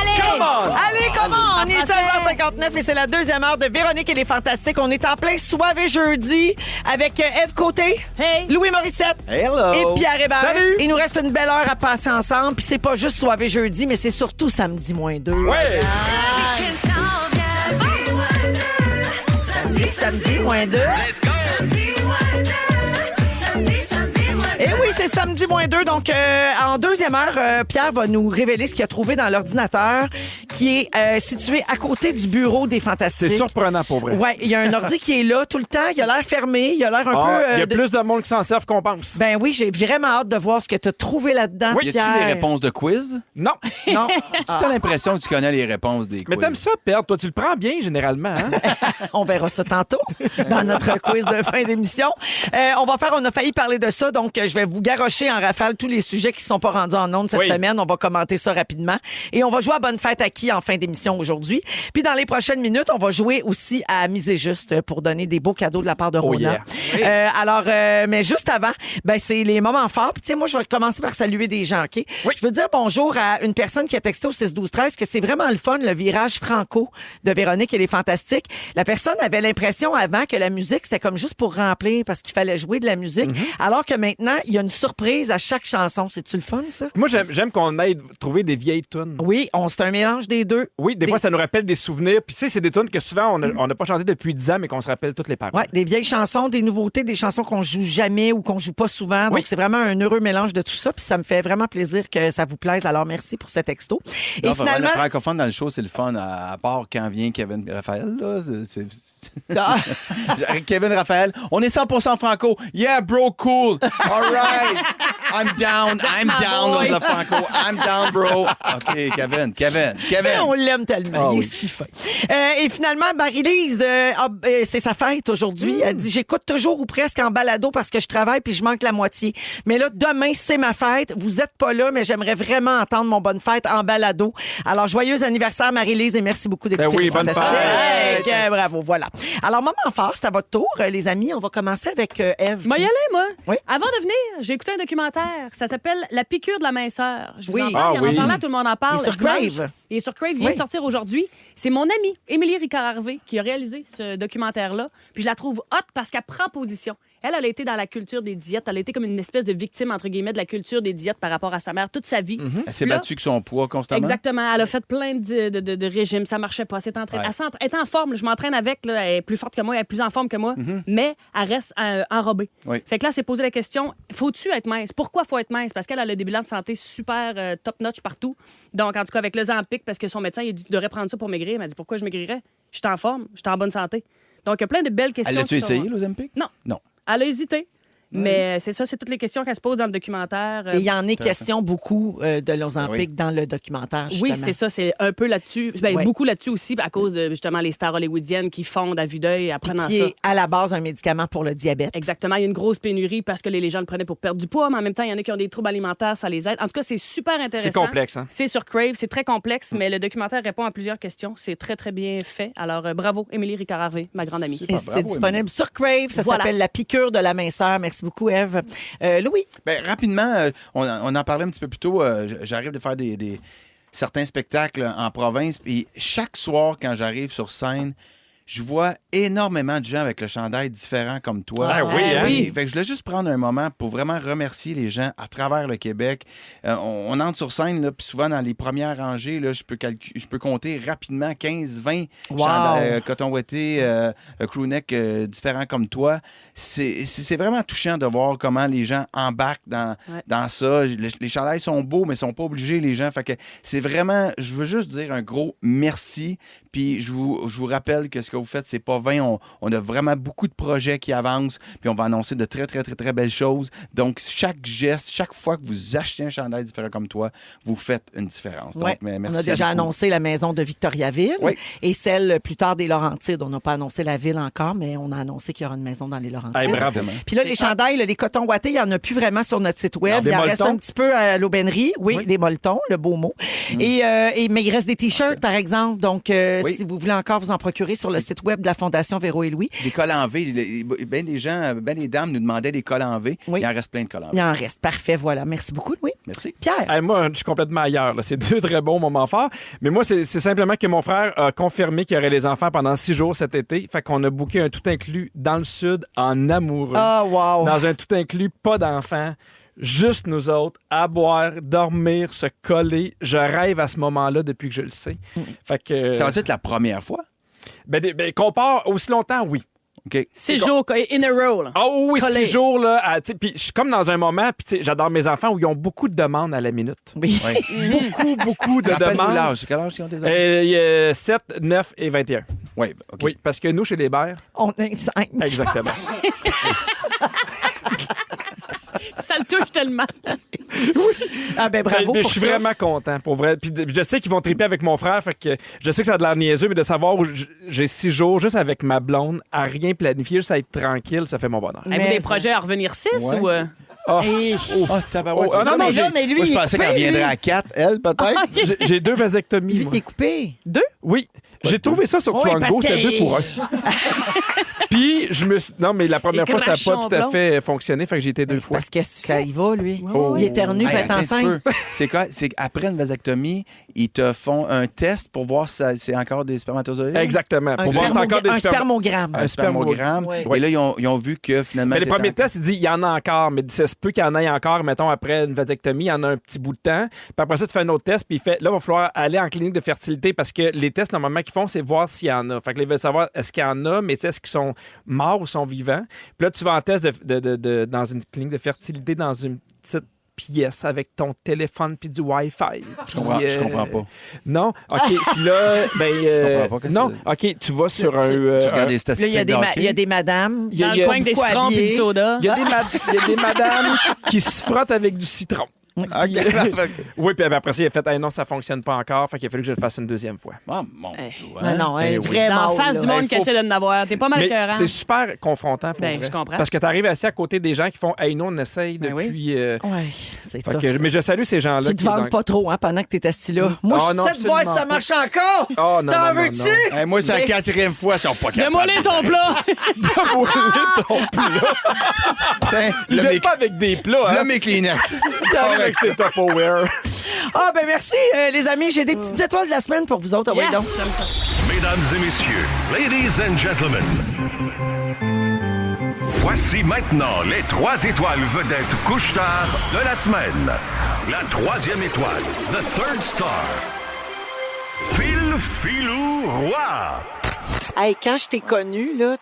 allez! Allez, comment? On est 16h59 et c'est la deuxième heure de Véronique et les Fantastiques. On est en plein soirée jeudi avec Ève Côté, Hey! Louis Morissette Hello. et Pierre Hébert. Salut! Il nous reste une belle heure à passer ensemble. Puis c'est pas juste soirée jeudi, mais c'est surtout samedi -2. Ouais! Samedi -2. Et oui, c'est samedi -2. Donc, en deuxième heure, Pierre va nous révéler ce qu'il a trouvé dans l'ordinateur qui est situé à côté du bureau des Fantastiques. C'est surprenant pour vrai. Ouais, il y a un ordi qui est là tout le temps. Il a l'air fermé. Il a l'air un Ah, peu... il y a plus de monde qui s'en servent qu'on pense. Ben oui, j'ai vraiment hâte de voir ce que tu as trouvé là-dedans, Y Pierre. a-tu les réponses de quiz? Non. Non. T'as l'impression que tu connais les réponses des quiz. Mais t'aimes ça perdre. Toi, tu le prends bien généralement. Hein? On verra ça tantôt dans notre quiz de fin d'émission. On a failli parler de ça, donc je vais vous garrocher en rafale tous les sujets qui ne sont pas rendus en ondes cette semaine. On va commenter ça rapidement. Et on va jouer à Bonne fête à qui en fin d'émission aujourd'hui. Puis dans les prochaines minutes, on va jouer aussi à Miser juste pour donner des beaux cadeaux de la part de Rona. Mais juste avant, c'est les moments forts. Puis tu sais, moi, je vais commencer par saluer des gens, OK? Oui. Je veux dire bonjour à une personne qui a texté au 6-12-13 que c'est vraiment le fun, le virage franco de Véronique et les Fantastiques. La personne avait l'impression avant que la musique, c'était comme juste pour remplir parce qu'il fallait jouer de la musique, alors que maintenant, il y a une surprise à chaque chanson. C'est-tu le fun, ça? Moi, j'aime qu'on aille trouver des vieilles tunes. Oui, c'est un mélange des deux. Oui, des fois, ça nous rappelle des souvenirs. Puis, tu sais, c'est des tunes que souvent, on n'a pas chanté depuis 10 ans, mais qu'on se rappelle toutes les paroles. Oui, des vieilles chansons, des nouveautés, des chansons qu'on joue jamais ou qu'on joue pas souvent. Donc, c'est vraiment un heureux mélange de tout ça. Puis, ça me fait vraiment plaisir que ça vous plaise. Alors, merci pour ce texto. Et finalement... Le francophone dans le show, c'est le fun, à part quand vient Kevin Raphaël. Là, Kevin Raphaël, on est 100% franco. Yeah, bro, cool. All right. I'm down with le franco. I'm down, bro. OK, Kevin. On l'aime tellement. Il est si fin. Et finalement, Marie-Lise, c'est sa fête aujourd'hui. Elle dit, j'écoute toujours ou presque en balado parce que je travaille puis je manque la moitié. Mais là, demain, c'est ma fête. Vous êtes pas là, mais j'aimerais vraiment entendre mon bonne fête en balado. Alors, joyeux anniversaire, Marie-Lise, et merci beaucoup d'écouter. Oui, bonne fête. Bravo, voilà. Alors, moment fort, c'est à votre tour, les amis. On va commencer avec Ève. Moi, y aller, moi. Oui. Avant de venir, j'ai écouté un documentaire. Ça s'appelle La piqûre de la minceur. Je vous en Oui. parle. Il y en a parlé, tout le monde en parle. Il est sur Dimanche. Crave. Il est sur Crave. Il vient de sortir aujourd'hui. C'est mon amie, Émilie Ricard-Harvey, qui a réalisé ce documentaire-là. Puis je la trouve hot parce qu'elle prend position. Elle a été dans la culture des diètes. Elle a été comme une espèce de victime, entre guillemets, de la culture des diètes par rapport à sa mère toute sa vie. Elle s'est battue avec son poids constamment. Exactement. Elle a fait plein de régimes. Ça marchait pas. Elle est en forme. Je m'entraîne avec. Là. Elle est plus forte que moi. Elle est plus en forme que moi. Mais elle reste enrobée. Oui. Fait que là, elle s'est posé la question, faut-tu être mince? Pourquoi faut être mince? Parce qu'elle a des bilans de santé super top-notch partout. Donc, en tout cas, avec le Ozempic, parce que son médecin, il dit, tu devrais prendre ça pour maigrir. Elle m'a dit, pourquoi je maigrirais? Je suis en forme. Je suis en bonne santé. Donc, il y a plein de belles questions. Elle l'a-tu essayé, l'Ozempic? Non. Elle a hésité. Mais c'est ça, c'est toutes les questions qu'elle se pose dans le documentaire. Et il y en est question beaucoup de l'Ozempic dans le documentaire, justement. Oui, c'est ça. C'est un peu là-dessus. Beaucoup là-dessus aussi, à cause de, justement, les stars hollywoodiennes qui fondent à vue d'œil apprenant ça. Qui est à la base un médicament pour le diabète. Exactement. Il y a une grosse pénurie parce que les gens le prenaient pour perdre du poids, mais en même temps, il y en a qui ont des troubles alimentaires, ça les aide. En tout cas, c'est super intéressant. C'est complexe, hein? C'est sur Crave, c'est très complexe, mais le documentaire répond à plusieurs questions. C'est très, très bien fait. Alors, bravo, Émilie Ricard-Harvey, ma grande amie. Et c'est disponible sur Crave. Ça s'appelle La piqûre de la minceur. Merci beaucoup, Ève. Louis? Rapidement, on en parlait un petit peu plus tôt. J'arrive de faire certains spectacles en province. Puis chaque soir, quand j'arrive sur scène, je vois énormément de gens avec le chandail différent comme toi. Ah oui, hein? Oui. Fait que je voulais juste prendre un moment pour vraiment remercier les gens à travers le Québec. On entre sur scène, là, puis souvent dans les premières rangées, là, je peux compter rapidement 15-20 chandails coton ouaté, crewneck différents comme toi. C'est vraiment touchant de voir comment les gens embarquent dans ça. Les chandails sont beaux, mais ils sont pas obligés, les gens. Fait que c'est vraiment, je veux juste dire un gros merci. Puis je vous rappelle que ce que vous faites, c'est pas vain. On a vraiment beaucoup de projets qui avancent. Puis on va annoncer de très, très, très, très belles choses. Donc, chaque geste, chaque fois que vous achetez un chandail différent comme toi, vous faites une différence. Donc, merci. On a déjà annoncé la maison de Victoriaville et celle plus tard des Laurentides. On n'a pas annoncé la ville encore, mais on a annoncé qu'il y aura une maison dans les Laurentides. Hey, bravo. Puis là, les chandails, les cotons ouatés, il n'y en a plus vraiment sur notre site web. Il en reste un petit peu à l'aubainerie. Oui, des molletons, le beau mot. Mais il reste des T-shirts, par exemple. Donc, si vous voulez encore vous en procurer sur le site web de la Fondation Véro et Louis. Des cols en V. Ben des gens, des dames nous demandaient des cols en V. Oui. Il en reste plein de cols en V. Il en reste. Parfait, voilà. Merci beaucoup, Louis. Merci. Pierre. Hey, moi, je suis complètement ailleurs. Là. C'est 2 très bons moments forts. Mais moi, c'est simplement que mon frère a confirmé qu'il y aurait les enfants pendant 6 jours cet été. Fait qu'on a booké un tout inclus dans le sud en amoureux. Ah, wow. Dans un tout inclus, pas d'enfants. Juste nous autres, à boire, dormir, se coller. Je rêve à ce moment-là depuis que je le sais. Fait que, ça va être la première fois? Qu'on part aussi longtemps, oui. OK. 6 jours in a row. Oh oui, Collé. 6 jours. Là, puis je suis comme dans un moment, puis j'adore mes enfants où ils ont beaucoup de demandes à la minute. Oui. Beaucoup de demandes. L'âge. C'est quel âge ils ont tes enfants? Il y a 7, 9 et 21. Oui, OK. Oui, parce que nous, chez les Bères... On est 5. Exactement. Ça le touche tellement. Ah ben bravo Mais pour je suis ça. vraiment content, pour vrai. Puis je sais qu'ils vont triper avec mon frère, fait que je sais que ça a de l'air niaiseux, mais de savoir où j'ai 6 jours juste avec ma blonde, à rien planifier, juste à être tranquille, ça fait mon bonheur. Avez-vous des projets à revenir 6 ou... Oh. Et- Oh, tabarouette. Oh, non, mais là, mais lui, moi, je il est pensais coupé, qu'elle viendrait lui. à 4, elle, peut-être. J'ai 2 vasectomies. Lui moi. qui est coupé. Oui. J'ai trouvé ça sur Oui, Tuango, parce c'était que- 2 pour 1. Puis, je me suis... Non, mais la première Et fois, ça n'a pas crachons tout à blonds. fait fonctionné, fait que j'ai été 2 fois. Parce que ça y va, lui. Oh. Il éternue, Hey, peut être attends un petit enceinte. peu. C'est quoi? C'est qu'après une vasectomie, ils te font un test pour voir si c'est encore des spermatozoïdes? Exactement. Pour voir si c'est encore des Un spermogramme. Un spermogramme. Ouais. Et là, ils ont vu que finalement... Mais les t'étais premiers encore- tests, ils disent il y en a encore, mais ça se peut qu'il y en ait encore, mettons, après une vasectomie, il y en a un petit bout de temps. Puis après ça, tu fais un autre test, puis il fait là, il va falloir aller en clinique de fertilité parce que les tests, normalement, qu'ils font, c'est voir s'il y en a. Fait que là, ils veulent savoir est-ce qu'il y en a, mais est-ce qu'ils sont morts ou sont vivants. Puis là, tu vas en test dans une clinique de fertilité dans une petite pièce avec ton téléphone puis du Wi-Fi. Je comprends pas. Non? OK. Puis là, Je comprends pas, qu'est-ce non. que OK, tu vas sur un... Tu regardes des Là, statistiques il y a des de hockey? il y a des madames. Il y a- Dans il y le a coin avec des beaucoup citrons et du habillés. soda. Il y a des madames qui se frottent avec du citron. OK. Oui, puis après ça, il a fait non, ça fonctionne pas encore. Fait qu'il a fallu que je le fasse une deuxième fois. Ah, mon Hey. Dieu, Non, hein? non, Ben oui. vraiment. Dans la face du monde qui essaie de n'avoir. T'es pas mal Mais écœurant. c'est super confrontant pour Ben, vrai. je comprends. Parce que tu arrives assis à côté des gens qui font hey, nous, on essaye Ben depuis. Ouais, c'est Fait tough. que- mais je salue ces gens-là. Tu te qui vantes dans- pas trop hein, pendant que t'es assis là. Moi, Ah, je non, suis de voir si ça absolument marche encore. Oh, non, T'en non, non, veux-tu? non. Hey, moi, c'est la Mais- 4e fois, ils sont pas capables. Démolir ton plat! Putain, Il là, vient mes- pas avec des plats, là, hein? mes Kleenex. Il arrive avec ses Tupperware. Ah, ben merci, les amis. J'ai des petites étoiles de la semaine pour vous autres. Ah, oui, Yes, donc. j'aime ça. Mesdames et messieurs, ladies and gentlemen, voici maintenant les 3 étoiles vedettes couche-tard de la semaine. La 3e étoile, the third star, Phil Filou Roy. Hey, quand je t'ai connu, là,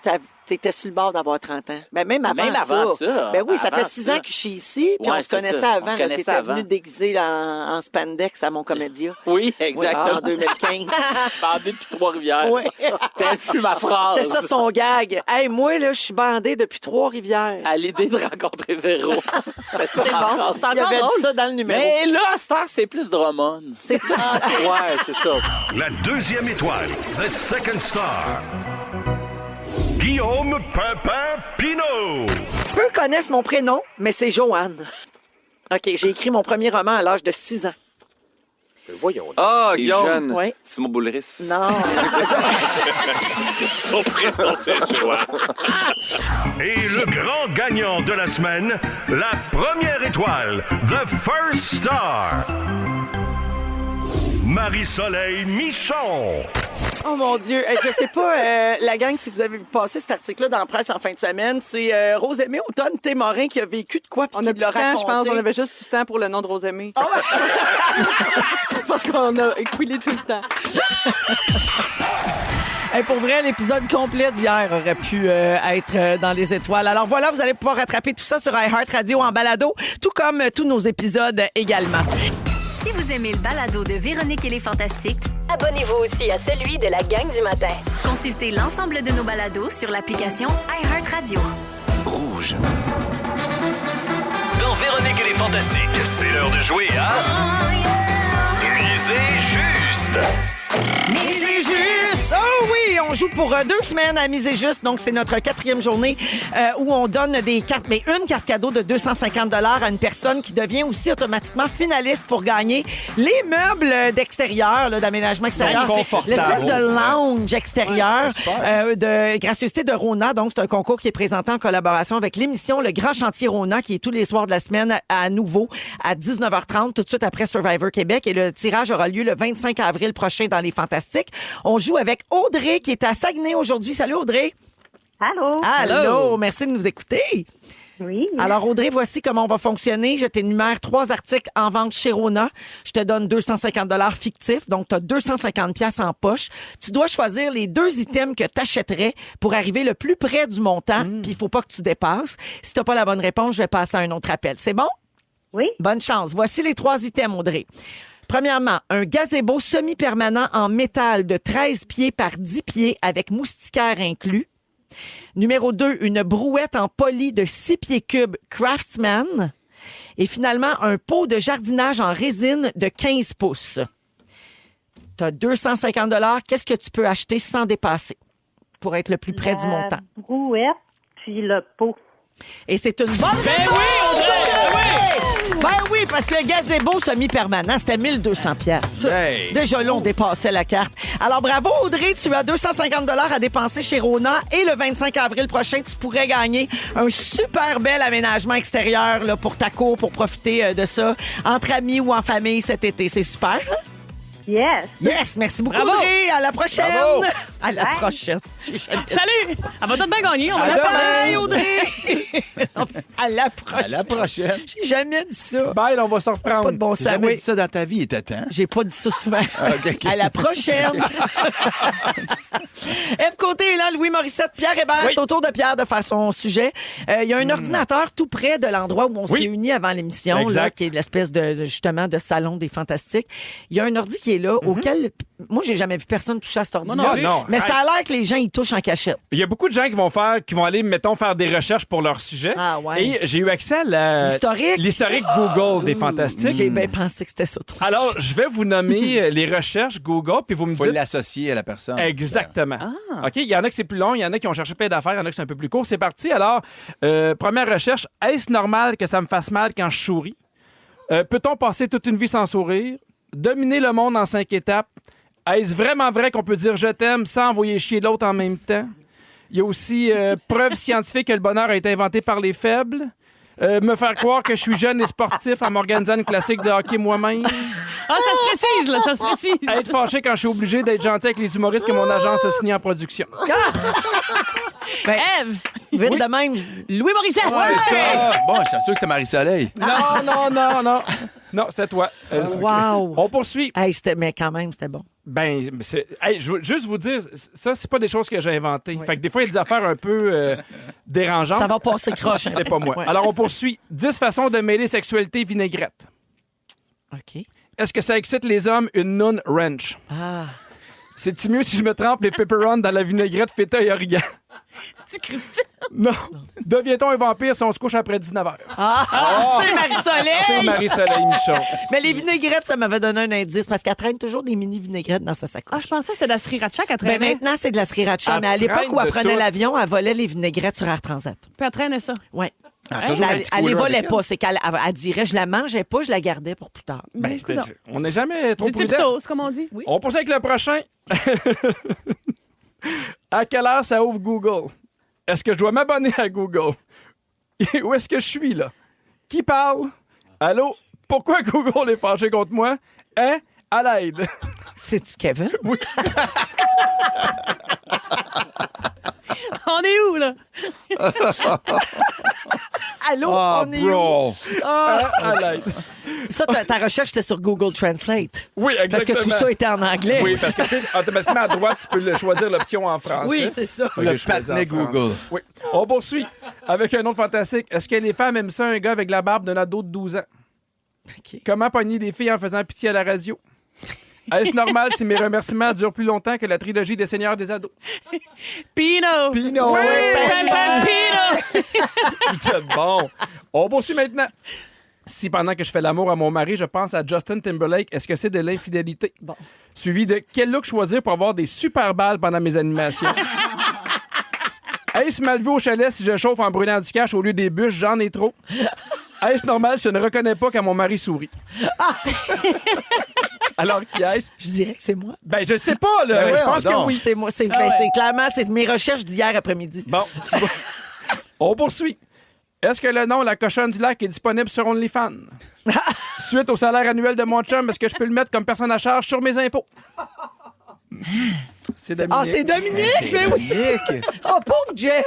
t'étais sur le bord d'avoir 30 ans. Ben, même avant ça. Ben oui, ça Avant fait 6 ans que je suis ici, puis Ouais, on se c'est connaissait ça. avant. On se là, connaissait t'étais avant. venu déguisé en spandex à mon comédia. Oui, Oui, exactement. en 2015. Bandé depuis Trois-Rivières. Oui. Telle fut ma phrase. C'était ça son gag. Hey, moi, là, je suis bandée depuis Trois-Rivières. À l'idée de rencontrer Véro. C'est bon. C'est Il encore avait drôle. dit ça dans le numéro. Mais là, à cette heure, c'est plus Drummond. C'est tout. Ouais, c'est ça. La 2e étoile, the second star, Guillaume Pimpin Pinot. Peu connaissent mon prénom, mais c'est Joanne. OK, j'ai écrit mon premier roman à l'âge de 6 ans. Voyons. Ah, C'est Guillaume. jeune. Oui. Simon Boulris. Non. Son prénom, c'est Joanne. Et le grand gagnant de la semaine, la première étoile, the first star, Marie-Soleil Michon. Oh mon Dieu, je sais pas, la gang, si vous avez vu passer cet article-là dans la presse en fin de semaine, c'est Rosemée Automne Témorin qui a vécu de quoi puis On qui a plus l'a de temps, je pense. raconté. On avait juste du temps pour le nom de Rosemée. Parce qu'on a écoulé tout le temps. Hey, pour vrai, l'épisode complet d'hier aurait pu être dans les étoiles. Alors voilà, vous allez pouvoir rattraper tout ça sur iHeartRadio en balado, tout comme tous nos épisodes également. Si vous aimez le balado de Véronique et les Fantastiques, Abonnez-vous aussi à celui de la gang du matin. consultez l'ensemble de nos balados sur l'application iHeartRadio. Rouge. Dans Véronique et les Fantastiques, c'est l'heure de jouer à... Misez juste. Miser juste! Oh oui, on joue pour 2 semaines à Miser juste. Donc, c'est notre 4e journée où on donne des cartes, mais une carte cadeau de 250 à une personne qui devient aussi automatiquement finaliste pour gagner les meubles d'extérieur, là, d'aménagement extérieur. Confortable. L'espèce de lounge extérieur de gracieuseté de Rona. Donc, c'est un concours qui est présenté en collaboration avec l'émission Le Grand Chantier Rona, qui est tous les soirs de la semaine à nouveau à 19h30, tout de suite après Survivor Québec. Et le tirage aura lieu le 25 avril prochain dans les Fantastiques. On joue avec Audrey qui est à Saguenay aujourd'hui. Salut Audrey. Allô. Allô. Merci de nous écouter. Oui. Alors Audrey, voici comment on va fonctionner. Je t'énumère 3 articles en vente chez Rona. Je te donne 250 $ fictifs, donc tu as 250 pièces en poche. Tu dois choisir les 2 items que tu achèterais pour arriver le plus près du montant, puis il faut pas que tu dépasses. Si tu n'as pas la bonne réponse, je vais passer à un autre appel. C'est bon? Oui. Bonne chance. Voici les 3 items, Audrey. Premièrement, un gazebo semi-permanent en métal de 13 pieds par 10 pieds avec moustiquaire inclus. Numéro 2, une brouette en poly de 6 pieds cubes Craftsman. Et finalement, un pot de jardinage en résine de 15 pouces. Tu as 250 $. Qu'est-ce que tu peux acheter sans dépasser pour être le plus près du montant? Brouette, puis le pot. Et c'est une bonne réponse! Ben oui, parce que le gazebo semi-permanent, c'était 1200 pièces. Hey. Déjà là, on dépassait la carte. Alors bravo Audrey, tu as 250 $ à dépenser chez Rona et le 25 avril prochain, tu pourrais gagner un super bel aménagement extérieur là, pour ta cour, pour profiter de ça entre amis ou en famille cet été. C'est super, hein? Yes. Yes, merci beaucoup Bravo. Audrey. À la prochaine. Bravo. À la prochaine. J'ai jamais dit Salut! Elle va tout bien gagner. On va À la demain. Bye, Audrey! À la prochaine. À la prochaine. J'ai jamais dit ça. Bye, on va se Pas reprendre. de bon J'ai sens. jamais Oui. dit ça dans ta vie, il était temps. J'ai pas dit ça souvent. OK. À la prochaine. F. Côté est là, Louis Morissette, Pierre Hébert. Oui. C'est au tour de Pierre de faire son sujet. Il y a un ordinateur tout près de l'endroit où on se Oui. réunit avant l'émission, Exact. là, qui est l'espèce justement de salon des fantastiques. Il y a un ordi qui est là, auquel moi, j'ai jamais vu personne toucher à cet ordi-là. non. Mais ça a l'air que les gens, ils touchent en cachette. Il y a beaucoup de gens qui vont aller, mettons, faire des recherches pour leur sujet. Ah ouais. Et j'ai eu accès à l'historique Google des Fantastiques. J'ai bien pensé que c'était ça. ton Alors, sujet. je vais vous nommer les recherches Google, puis vous me Il faut dites... l'associer à la personne. Exactement. OK, il y en a que c'est plus long, il y en a qui ont cherché plein d'affaires, il y en a qui c'est un peu plus court. C'est parti. Alors, première recherche, est-ce normal que ça me fasse mal quand je souris? Peut-on passer toute une vie sans sourire? Dominer le monde en 5 étapes? Est-ce vraiment vrai qu'on peut dire « je t'aime » sans envoyer chier l'autre en même temps? Il y a aussi preuve scientifique que le bonheur a été inventé par les faibles. Me faire croire que je suis jeune et sportif en m'organisant une classique de hockey moi-même. Ah, ça se précise, là, ça se précise. Être fâché quand je suis obligé d'être gentil avec les humoristes que mon agence a signé en production. Ben, Ève, vite de même, je dis. Louis Morissette. C'est ça. Bon, je suis sûr que c'est Marie-Soleil. Non. Non, c'était toi. Wow. On poursuit. Hey, mais quand même, c'était bon. Ben, je veux juste vous dire, ça, c'est pas des choses que j'ai inventées. Fait que des fois, il y a des affaires un peu dérangeantes. Ça va passer croche. C'est pas moi. Ouais. Alors, on poursuit. 10 façons de mêler sexualité et vinaigrette. OK. Est-ce que ça excite les hommes, une noune ranch? Ah. C'est-tu mieux si je me trempe les pepperons dans la vinaigrette feta et origan? C'est Christian. Non. Devient-on un vampire si on se couche après 19h? C'est Marie-Soleil! C'est Marie-Soleil Michon. Mais les vinaigrettes, ça m'avait donné un indice parce qu'elle traîne toujours des mini vinaigrettes dans sa sacoche. Ah, je pensais que c'était de la sriracha qu'elle Ben traînait. maintenant, c'est de la sriracha. Elle Mais à l'époque traîne où elle de prenait tout. l'avion, elle volait les vinaigrettes sur Air Transat. Puis elle traînait ça. Oui. Ah, toujours un Elle, petit elle les cooler volait avec pas. C'est qu'elle elle dirait, je la mangeais pas, je la gardais pour plus tard. Ben, coudonc. on n'est jamais trop Du type prudent. sauce, comme on dit. Oui. On poursuit avec le prochain. À quelle heure ça ouvre Google? Est-ce que je dois m'abonner à Google? Où est-ce que je suis, là? Qui parle? Allô? Pourquoi Google est fâché contre moi? Hein? À l'aide. C'est-tu Kevin? Oui. On est où, là? Allô, Ah, on est où? bro. À l'aide. Ça, ta recherche, c'était sur Google Translate. Oui, exactement. Parce que tout ça était en anglais. Oui, parce que, tu sais, automatiquement, à droite, tu peux choisir l'option en français. Oui, c'est ça. Fait que Le j'ai choisi en patinet français. Google. Oui. On poursuit avec un autre fantastique. Est-ce que les femmes aiment ça, un gars avec la barbe d'un ado de 12 ans? OK. Comment pogner des filles en faisant pitié à la radio? Est-ce normal si mes remerciements durent plus longtemps que la trilogie des Seigneurs des ados? Pino. Pino. Oui! Pam, pam, Pino. Vous êtes bon. On poursuit maintenant. Si pendant que je fais l'amour à mon mari, je pense à Justin Timberlake, est-ce que c'est de l'infidélité? Bon. Suivi de quel look choisir pour avoir des super balles pendant mes animations? Est-ce mal vu au chalet si je chauffe en brûlant du cash au lieu des bûches? J'en ai trop. Est-ce normal si je ne reconnais pas quand mon mari sourit? Alors, qui est-ce? Je dirais que c'est moi. Ben, je sais pas, là. Ben je pense voyons que donc. oui. C'est moi. C'est clairement, c'est mes recherches d'hier après-midi. Bon. On poursuit. Est-ce que le nom La Cochonne du Lac est disponible sur OnlyFans? Suite au salaire annuel de mon chum, est-ce que je peux le mettre comme personne à charge sur mes impôts? C'est Dominique. Ah, c'est Dominique! Mais oui! Dominique. Oh, pauvre Jeff!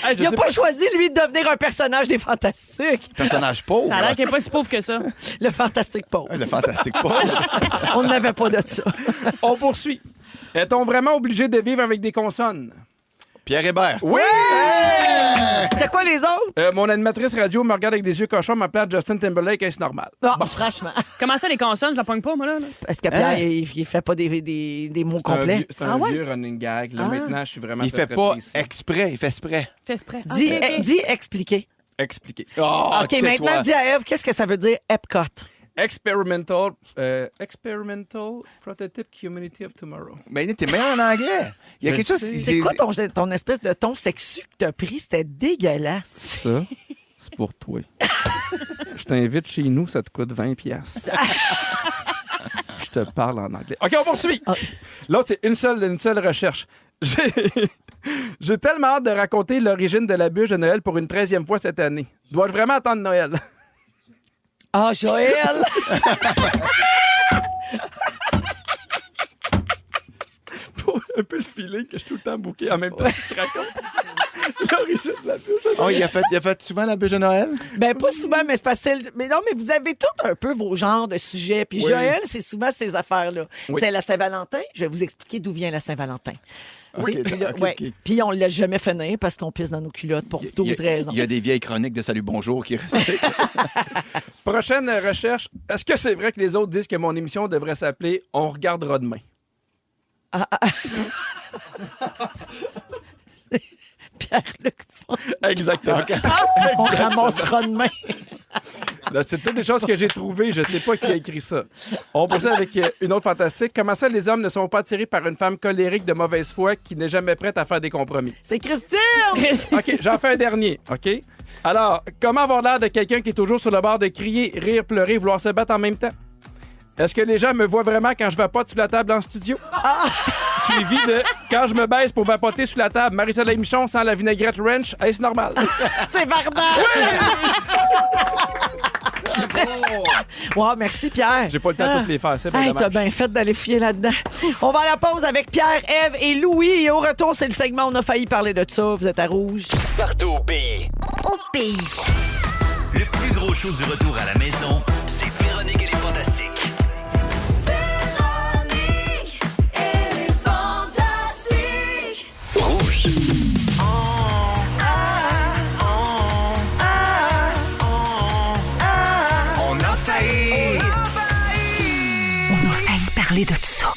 Hey, je Il n'a sais pas choisi, lui, de devenir un personnage des Fantastiques. Personnage pauvre. Ça a l'air qu'elle n'est pas si pauvre que ça. Le Fantastique pauvre. Le fantastique pauvre. On n'avait pas de ça. On poursuit. Est-on vraiment obligé de vivre avec des consonnes? Pierre Hébert. Oui! C'était quoi les autres? Mon animatrice radio me regarde avec des yeux cochons, m'appelle Justin Timberlake, est-ce normal? Non, franchement. Comment ça, les consonnes? Je la pogne pas, moi, là? Parce que Pierre, il fait pas des mots complets. C'est un vieux running gag. Là. Maintenant, je suis vraiment Il très, fait très pas précis. exprès, il fait exprès. Fais exprès. Dis, Ok, ok. dis expliquer. Expliquer. Oh, OK, tais-toi. maintenant, dis à Eve, qu'est-ce que ça veut dire Epcot? Experimental Prototype Community of Tomorrow. Mais t'es meilleur en anglais. Il y a Je quelque chose sais. qui... C'est quoi ton espèce de ton sexu que t'as pris? C'était dégueulasse. Ça, c'est pour toi. je t'invite chez nous, ça te coûte 20$. Je te parle en anglais. OK, on poursuit. L'autre, c'est une seule recherche. J'ai tellement hâte de raconter l'origine de la bûche de Noël pour une 13e fois cette année. Dois-je vraiment attendre Noël? Ah, Joël! Pour un peu le feeling que je suis tout le temps bouqué en même temps que je te raconte l'origine de la bûche de Noël. Oh, il a fait souvent la bûche de Noël? Ben, pas souvent, mais c'est facile. Mais non, mais vous avez tous un peu vos genres de sujets. Puis Oui. Joël, c'est souvent ces affaires-là. Oui. C'est la Saint-Valentin. Je vais vous expliquer d'où vient la Saint-Valentin. OK, Tu sais, puis là, OK, ouais. OK. Puis on ne l'a jamais finir parce qu'on pisse dans nos culottes pour 12 raisons. Il y a des vieilles chroniques de Salut Bonjour qui restent. Prochaine recherche. Est-ce que c'est vrai que les autres disent que mon émission devrait s'appeler « On regardera demain » Pierre-Luc Font. Exactement. On ramassera demain. Là, c'est toutes des choses que j'ai trouvées. Je sais pas qui a écrit ça. On poursuit avec une autre fantastique. Comment ça, les hommes ne sont pas attirés par une femme colérique de mauvaise foi qui n'est jamais prête à faire des compromis? C'est Christine! OK, j'en fais un dernier, OK? Alors, comment avoir l'air de quelqu'un qui est toujours sur le bord de crier, rire, pleurer, vouloir se battre en même temps? Est-ce que les gens me voient vraiment quand je vapote sous la table en studio? Suivi de quand je me baisse pour vapoter sous la table, Marie-Soleil Michon sans la vinaigrette ranch, est-ce normal? C'est Varda! Wow, merci Pierre. J'ai pas le temps de toutes les faire, c'est pas Hey, dommage. t'as bien fait d'aller fouiller là-dedans. On va à la pause avec Pierre, Ève et Louis. Et au retour, c'est le segment On a failli parler de ça. Vous êtes à rouge. Partout au pays. Au pays. Le plus gros show du retour à la maison, c'est Véronique et les Fantastiques. Véronique et les Fantastiques. Rouge. On a failli. On a failli parler de tout ça.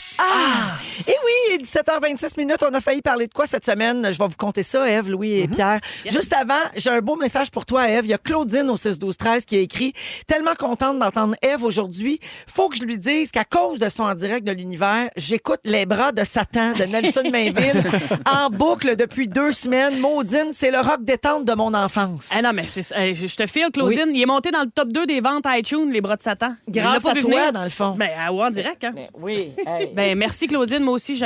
Et oui, 17h26, on a failli parler de quoi cette semaine? Je vais vous conter ça, Ève, Louis et Pierre. Juste avant, j'ai un beau message pour toi, Ève. Il y a Claudine au 6-12-13 qui a écrit « Tellement contente d'entendre Ève aujourd'hui. Faut que je lui dise qu'à cause de son en direct de l'univers, j'écoute Les bras de Satan de Nelson Mainville en boucle depuis 2 semaines. Maudine, c'est le rock détente de mon enfance. » Ah non, mais je te file, Claudine. Il est monté dans le top 2 des ventes iTunes, Les bras de Satan. Il l'a Grâce pas à vu toi, venir. dans le fond. Ben, en direct, hein? Ben oui. Hey. Ben, merci, Claudine. Moi aussi, je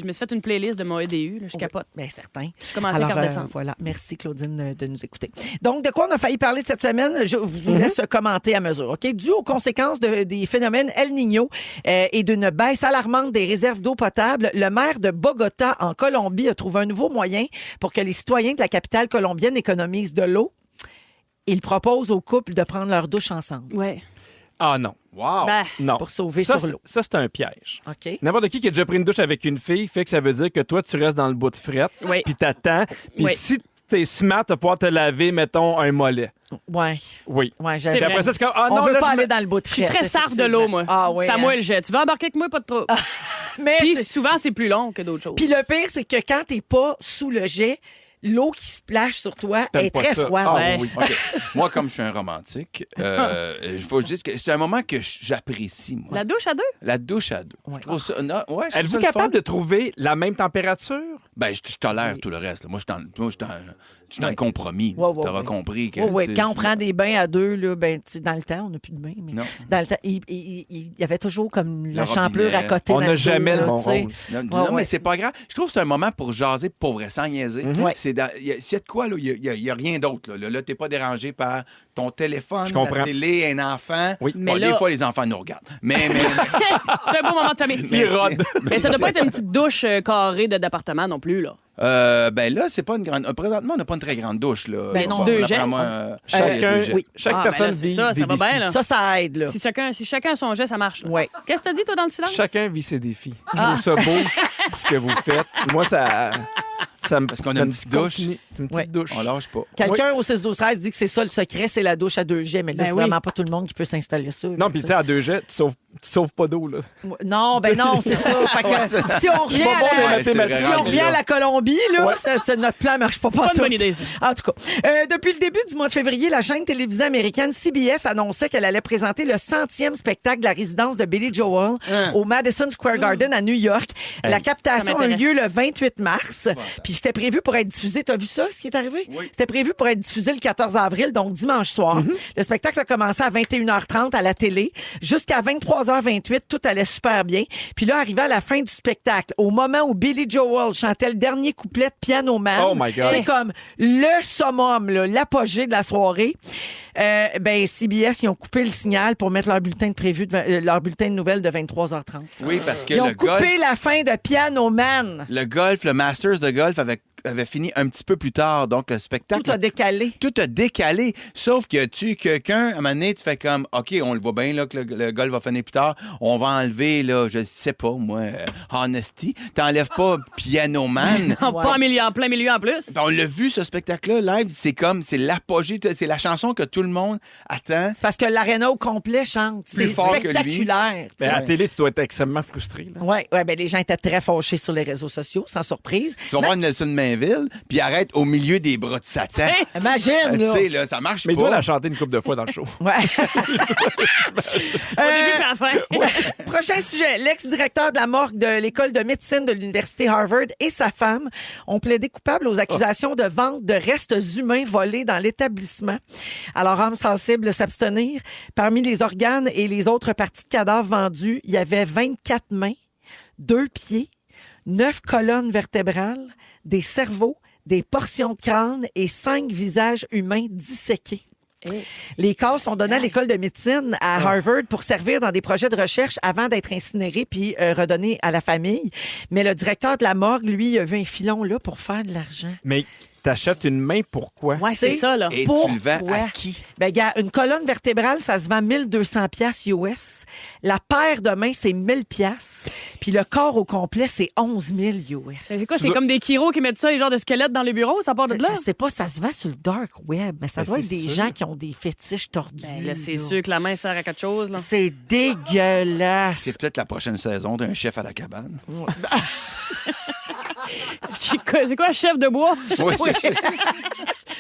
me suis fait une playlist de mon EDU. Là, je capote. Bien, certain. Je commençais Alors, à redescendre. voilà. Merci, Claudine, de nous écouter. Donc, de quoi on a failli parler de cette semaine? Je vous laisse commenter à mesure. OK? Dû aux conséquences des phénomènes El Niño et d'une baisse alarmante des réserves d'eau potable, le maire de Bogota, en Colombie, a trouvé un nouveau moyen pour que les citoyens de la capitale colombienne économisent de l'eau. Il propose aux couples de prendre leur douche ensemble. Ouais. Ah non. Wow! Ben, Non. Pour sauver Ça, sur c'est- l'eau. ça, c'est un piège. OK? N'importe qui a déjà pris une douche avec une fille fait que ça veut dire que toi, tu restes dans le bout de frette, Oui. puis t'attends. Puis Oui. si t'es smart, tu vas pouvoir te laver, mettons, un mollet. Ouais. Oui. Ouais, C'est Puis vrai. après ça, c'est comme, ah On non, veut là, pas je aller me- dans le bout de je suis frette, très sarve de effectivement. l'eau, moi. Ah oui. C'est à moi hein? le jet. Tu veux embarquer avec moi, pas de trop. Mais Puis c'est- souvent, c'est plus long que d'autres choses. Puis le pire, c'est que quand t'es pas sous le jet, l'eau qui splash sur toi T'aimes est pas très ça. froide. Ah, Ouais. oui. OK. Moi, comme je suis un romantique, je faut que je dise que c'est un moment que j'apprécie, moi. La douche à deux? La douche à deux. Je trouve ça... non, ouais, je trouve Êtes-vous ça le fun. capable de trouver la même température? Ben, je tolère tout le reste. là. Moi, je suis dans le compromis. Ouais, ouais, T'auras ouais. compris que... Oui, oui. tu sais, Quand on prend des bains à deux, là, ben, tu sais, dans le temps, on n'a plus de bains, mais Non. dans le temps, il y avait toujours comme la robinet. champlure à côté. On dans n'a le jamais dos, le là, bon tu sais. rôle. Non, Ouais, non, mais ouais. c'est pas grave. Je trouve que c'est un moment pour jaser pour vrai, sans niaiser. Ouais. S'il y a de quoi, là, il y a rien d'autre. Là, t'es pas dérangé par ton téléphone, Je comprends. ta télé, un enfant. Oui. Mais Bon, là- des fois, les enfants nous regardent. Mais C'est un beau moment de famille. Il rôde. Mais ça doit pas être une petite douche carrée d'appartement non plus, là. ben là, c'est pas une grande... présentement, on n'a pas une très grande douche. Là. Ben non, Enfin, deux d'après jets. moi, Chacun, deux jets. oui. chaque Ah, personne ben là, c'est vit ça des va défis. bien, là. Ça aide, là. Si chacun a son jet, ça marche. Là. Ouais. Qu'est-ce que t'as dit, toi, dans le silence? Chacun vit ses défis. Je trouve ça beau, ce que vous faites. Moi, ça me... Parce qu'on a une petite douche. Une petite Ouais. douche. On lâche pas. Quelqu'un au 6-12-13 dit que c'est ça le secret, c'est la douche à 2 jets, mais là, Ben c'est oui. vraiment pas tout le monde qui peut s'installer ça. là, Non, puis tu sais, à 2 jets, tu sauves Tu sauves pas d'eau, là. Non, ben non, c'est ça. Fait que, si on revient, pas bon à, les la, mathématiques. si on revient à la Colombie, là, Ouais. notre plan marche pas. C'est pas une bonne idée, ça. En tout cas, depuis le début du mois de février, la chaîne télévisée américaine CBS annonçait qu'elle allait présenter le 100e spectacle de la résidence de Billy Joel au Madison Square Garden à New York. La captation a eu lieu le 28 mars. Puis c'était prévu pour être diffusé. T'as vu ça, ce qui est arrivé? Oui. C'était prévu pour être diffusé le 14 avril, donc dimanche soir. Le spectacle a commencé à 21h30 à la télé. Jusqu'à 23h28, tout allait super bien. Puis là, arrivé à la fin du spectacle, au moment où Billy Joel chantait le dernier couplet de Piano Man, Oh my God. c'est comme le summum, là, l'apogée de la soirée. Ben CBS, ils ont coupé le signal pour mettre leur bulletin de nouvelles de 23h30. Oui, parce que Ils ont le golf, coupé la fin de Piano Man. le Masters de golf avait fini un petit peu plus tard. Donc, le spectacle... Tout a décalé. Tout a décalé. Sauf que quelqu'un, à un moment donné, tu fais comme, OK, on le voit bien là, que le golf va finir plus tard. On va enlever, là, je sais pas, moi, Honesty. T'enlèves pas Piano Man. Pas en plein milieu en plus. On l'a vu, ce spectacle-là, live. C'est l'apogée. C'est la chanson que tout le monde attend. C'est parce que l'aréna au complet chante. Plus C'est fort que lui. spectaculaire. Ben, à la télé, tu dois être extrêmement frustré. Là. Oui, ben les gens étaient très fâchés sur les réseaux sociaux, sans surprise. Tu vas voir Nelson Mainville, puis arrête au milieu des bras de Satan. Imagine, Tu là. sais, là, ça marche Mais il pas. doit la chanter une couple de fois dans le show. Ouais. Au début et à la fin. Prochain sujet. L'ex-directeur de la morgue de l'école de médecine de l'université Harvard et sa femme ont plaidé coupables aux accusations de vente de restes humains volés dans l'établissement. Alors, âme sensible, s'abstenir. Parmi les organes et les autres parties de cadavres vendus, il y avait 24 mains, 2 pieds, 9 colonnes vertébrales, des cerveaux, des portions de crâne et 5 visages humains disséqués. Les corps sont donnés à l'école de médecine à Harvard pour servir dans des projets de recherche avant d'être incinérés puis redonnés à la famille. Mais le directeur de la morgue, lui, il a vu un filon là pour faire de l'argent. Mais t'achètes une main, pourquoi? Ouais, c'est ça, là. Et Pourquoi? tu le vends à qui? Ben, gars, une colonne vertébrale, ça se vend 1200 pièces US. La paire de mains, c'est 1000 pièces. Puis le corps au complet, c'est 11 000 US. C'est quoi? C'est comme des chiros qui mettent ça, les genres de squelettes dans le bureau? Ça part de là? Je sais pas, ça se vend sur le dark web, mais ça Ben, doit être c'est des sûr. gens qui ont des fétiches tordus. Ben, là, c'est là. sûr que la main sert à quelque chose, là. C'est dégueulasse. C'est peut-être la prochaine saison d'un chef à la cabane. C'est quoi, chef de bois? Oui,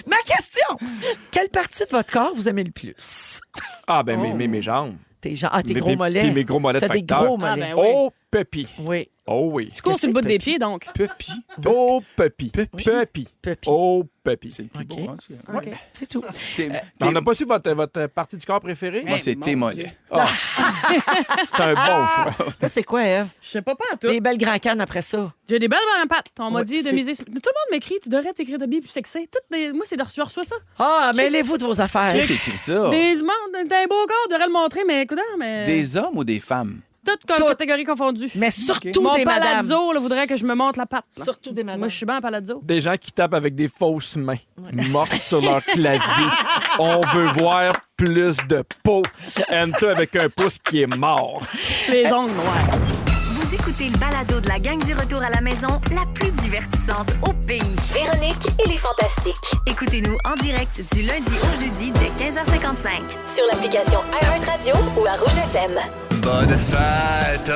Ma question! Quelle partie de votre corps vous aimez le plus? Ah, ben mes jambes. Tes tes Mes- gros mes- mollets. puis mes gros mollets de T'as des facteur. gros Ah, mollets. ben oui. Oh, Pepi. Oui. Oh oui. Tu cours sur le bout des pieds, donc. Pepi. Oh, Pepi. Pepi. Pepi. Pepi. Oh, Pepi. C'est le plus OK. beau, hein, ça. OK. C'est tout. On n'a pas su votre partie du corps préférée? Moi, c'est Mon tes mollets. Ah. C'est un bon choix. Ça, c'est quoi, Ève? Je sais pas en tout. Les belles grands cannes après ça. J'ai des belles pattes. On m'a Ouais, dit de c'est- miser. Tout le monde m'écrit, tu devrais t'écrire de bien plus sexy. Moi, je reçois ça. Ah, mêlez-vous de vos affaires. Qui écrit ça? Des t'as un beau corps, devrais le montrer, mais écoute, mais. Des hommes ou des femmes? Toutes catégories confondues. Mais surtout Mon des madames. palazzo, là, voudrait que je me monte la patte. là. Surtout des madames. Moi, je suis bien en palazzo. Des gens qui tapent avec des fausses mains, mortes sur leur clavier. On veut voir plus de peau. Enter avec un pouce qui est mort. Les ongles noirs. Vous écoutez le balado de la gang du retour à la maison, la plus divertissante au pays. Véronique et les Fantastiques. Écoutez-nous en direct du lundi au jeudi dès 15h55. Sur l'application iHeartRadio ou à Rouge FM. Bonne fête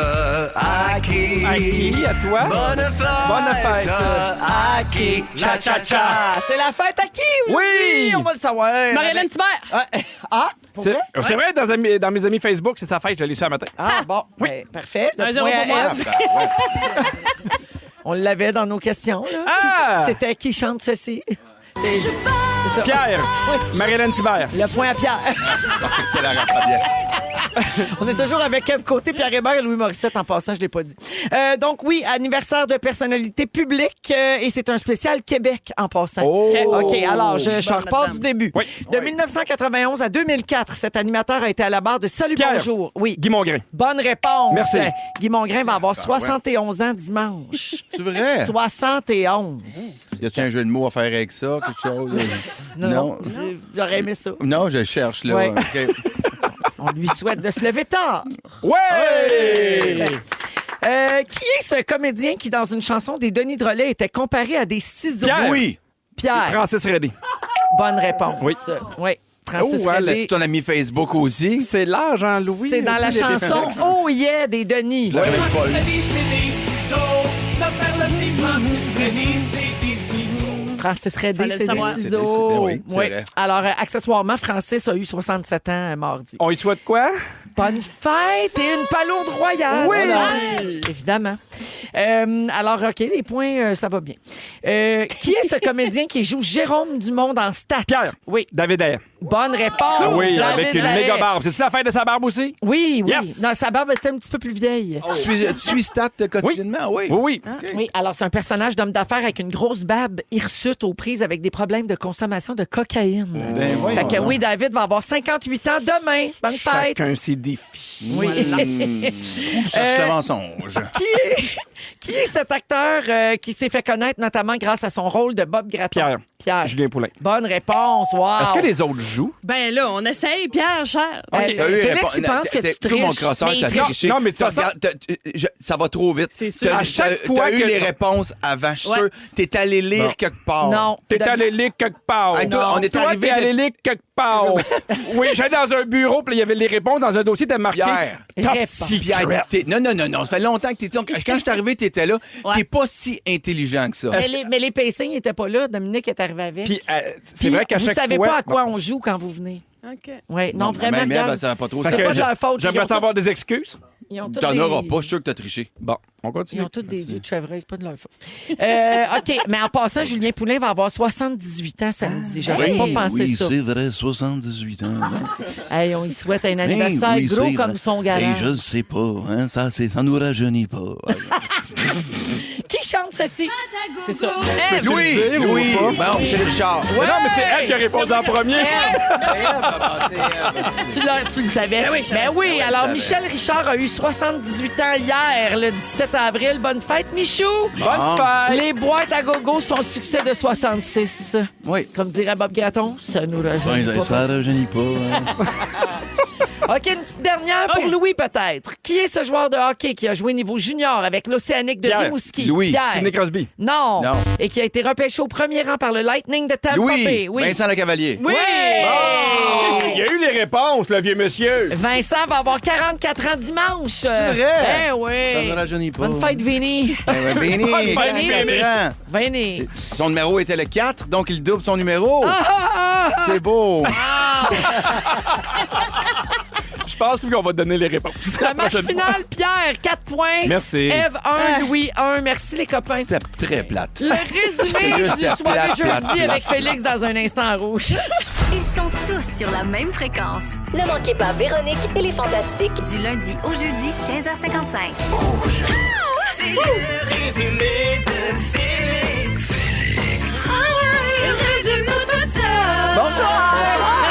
à qui? À qui? À toi? Bonne fête, Bonne fête. à qui? Cha-cha-cha. Ah, c'est la fête à qui? Oui! On va le savoir. Marie-Hélène Thibert. Ah, pour vrai? C'est vrai, dans mes amis Facebook, c'est sa fête, je l'ai su un matin. Ah, bon. Ben, parfait. Le 1-0 point pour à moi. Ève. On l'avait dans nos questions. Là. Ah! C'était qui chante ceci? C'est ça. Pierre! Marie-Hélène Thibert. Le point à Pierre. Parce que c'était la Raphaël. On est toujours avec Kev Côté, Pierre Hébert et Louis Morissette. En passant, je l'ai pas dit. Donc oui, anniversaire de personnalité publique et c'est un spécial Québec en passant. Oh! OK, alors je Bonne repars madame. du début. Oui. De 1991 à 2004, cet animateur a été à la barre de Salut Pierre. Bonjour. Oui. Guy Mongrain. Bonne réponse. Merci. Guy Mongrain va avoir 71 ans dimanche. C'est vrai? 71. Y a-tu un jeu de mots à faire avec ça? Quelque chose? Non. J'aurais aimé ça. Non, je cherche, là. Ouais. OK. On lui souhaite de se lever tard. Ouais! Qui est ce comédien qui, dans une chanson des Denis Drolet, était comparé à des ciseaux? Pierre. Oui. Pierre. Francis Redé. Bonne réponse. Oui. Oui. Francis Oh, Redé. C'est ton ami Facebook aussi. C'est là, Jean-Louis. C'est dans la Les chanson réflexes. Oh yeah des Denis. Là, avec Paul. Francis Redé, Fallait le c'est savoir. des C'est des- ciseaux. oui, c'est Oui. vrai. Alors, accessoirement, Francis a eu 67 ans mardi. On y souhaite quoi? Bonne fête et une palourde royale. Oui! Voilà. Évidemment. Alors, OK, les points, ça va bien. Qui est ce comédien qui joue Jérôme Dumont dans Stat? Pierre. Oui. David Ayer. Bonne réponse. Oui, David avec une Lahaye. méga barbe. C'est-tu la fête de sa barbe aussi? Oui, oui. Yes. Non, sa barbe était un petit peu plus vieille. Tu suis Stat quotidiennement, oui. Oui, oui. Oui, alors c'est un personnage d'homme d'affaires avec une grosse barbe hirsute aux prises avec des problèmes de consommation de cocaïne. Ben, voyons Fait que donc. oui, David va avoir 58 ans demain. Bonne fête. Chacun ses défis. Oui. Où cherche le mensonge? Qui est cet acteur qui s'est fait connaître notamment grâce à son rôle de Bob Gratton? Pierre. Julien Poulin. Bonne réponse. Wow. Est-ce que les autres jouent? Ben là, on essaye, Pierre, cher. T'as eu Félix, réponse- il pense que tu Tout mon triches, crosseur, mais il t'as triche. triché. Non, mais de toute façon- ça va trop vite. C'est sûr. À chaque fois t'as eu que- les réponses avant. Je suis Ouais. sûr. T'es allé lire Bon. quelque part. Non. T'es allé lire quelque part. Hey, toi, on est Toi, arrivé t'es de- allé lire quelque part. Oui, j'allais dans un bureau, puis il y avait les réponses dans un dossier, t'as marqué Pierre. Top Réponse. Secret. Non, ça fait longtemps que t'es dit. Quand je suis arrivé, t'étais là. Ouais. T'es pas si intelligent que ça. Mais les pacings n'étaient pas là. Dominique est arrivé avec. Puis c'est Puis, vrai qu'à chaque vous savez fois... pas à quoi on joue quand vous venez. OK. Oui, non, vraiment, Même elle, regarde. ça va pas trop. Fait ça. que pas de leur faute. Ils J'aimerais ont savoir des excuses. Ils ont tous T'en des- auras pas, je suis sûr que t'as triché. Bon, on Ils continue. ont tous des yeux de chevreuil, c'est pas de leur faute. OK, mais en passant, Julien Poulin va avoir 78 ans samedi. J'avais pas pensé ça. vrai, 78 ans. Hey, on y souhaite un anniversaire gros comme son garage. je sais pas, hein, ça nous rajeunit pas. Qui chante ceci? C'est ça. Peux-tu le dire ou oui. pas? Bon, Michel Richard. Mais non, mais c'est elle qui a répondu en premier. Tu le savais. Ben oui, alors Michel Richard a eu 78 ans hier, le 17 avril. Bonne fête, Michou! Bonne fête. Les boîtes à gogo, son succès de 66. Oui. Comme dirait Bob Gratton, ça nous rajeunit pas. Ça rajeunit pas. hein. OK, une petite dernière pour OK. Louis, peut-être. Qui est ce joueur de hockey qui a joué niveau junior avec l'Océanique de Pierre. Rimouski? Louis. Pierre. Sidney Crosby. Non. Non. Et qui a été repêché au premier rang par le Lightning de Tampa Bay. Louis. Vincent Lecavalier. Oui. Il y a eu les réponses, le vieux monsieur. Vincent va avoir 44 ans dimanche. C'est vrai? Eh oui. Ça ne rajeunit pas. Bonne fête, Vinny. Béni, Bonne fête, 44 Vinny. ans. Vinny. Son numéro était le 4, donc il double son numéro. C'est beau. Je pense plus qu'on va te donner les réponses. La match prochaine fois. finale, Pierre, 4 points. Merci. Eve, 1, Louis, 1. Merci, les copains. C'était très plate. Le résumé Sérieux, du c'était soirée plate, plate, jeudi plate. avec Félix dans un instant rouge. Ils sont tous sur la même fréquence. Ne manquez pas Véronique et les Fantastiques. Du lundi au jeudi, 15h55. C'est le résumé de Félix. Résume-nous tout ça. Bonsoir!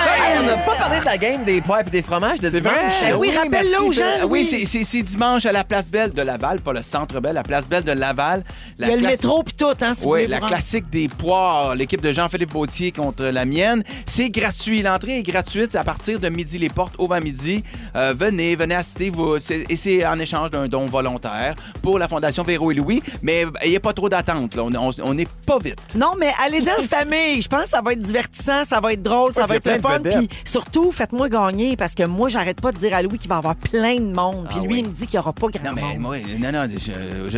Hey, on n'a pas parlé de la game des poires et des fromages de C'est dimanche. vrai? Ben oui, rappelle-le merci, aux gens. Oui, c'est dimanche à la Place Belle de Laval, pas le Centre Belle, la Place Belle de Laval. Il y a le métro puis tout, hein, si vous Oui, voulez la vous rendre. classique des poires, l'équipe de Jean-Philippe Bautier contre la mienne. C'est gratuit. L'entrée est gratuite à partir de midi. Les portes ouvrent à midi. Venez assister. Et c'est en échange d'un don volontaire pour la Fondation Véro et Louis. Mais il n'y a pas trop d'attente. Là. On n'est pas vite. Non, mais allez-y en famille. Je pense que ça va être divertissant, ça va être drôle, ça Ouais, va être il y a le plein fun. de vedettes. Puis surtout, faites-moi gagner parce que moi, j'arrête pas de dire à Louis qu'il va avoir plein de monde. Puis Ah lui, oui. il me dit qu'il n'y aura pas grand Non, mais monde. moi,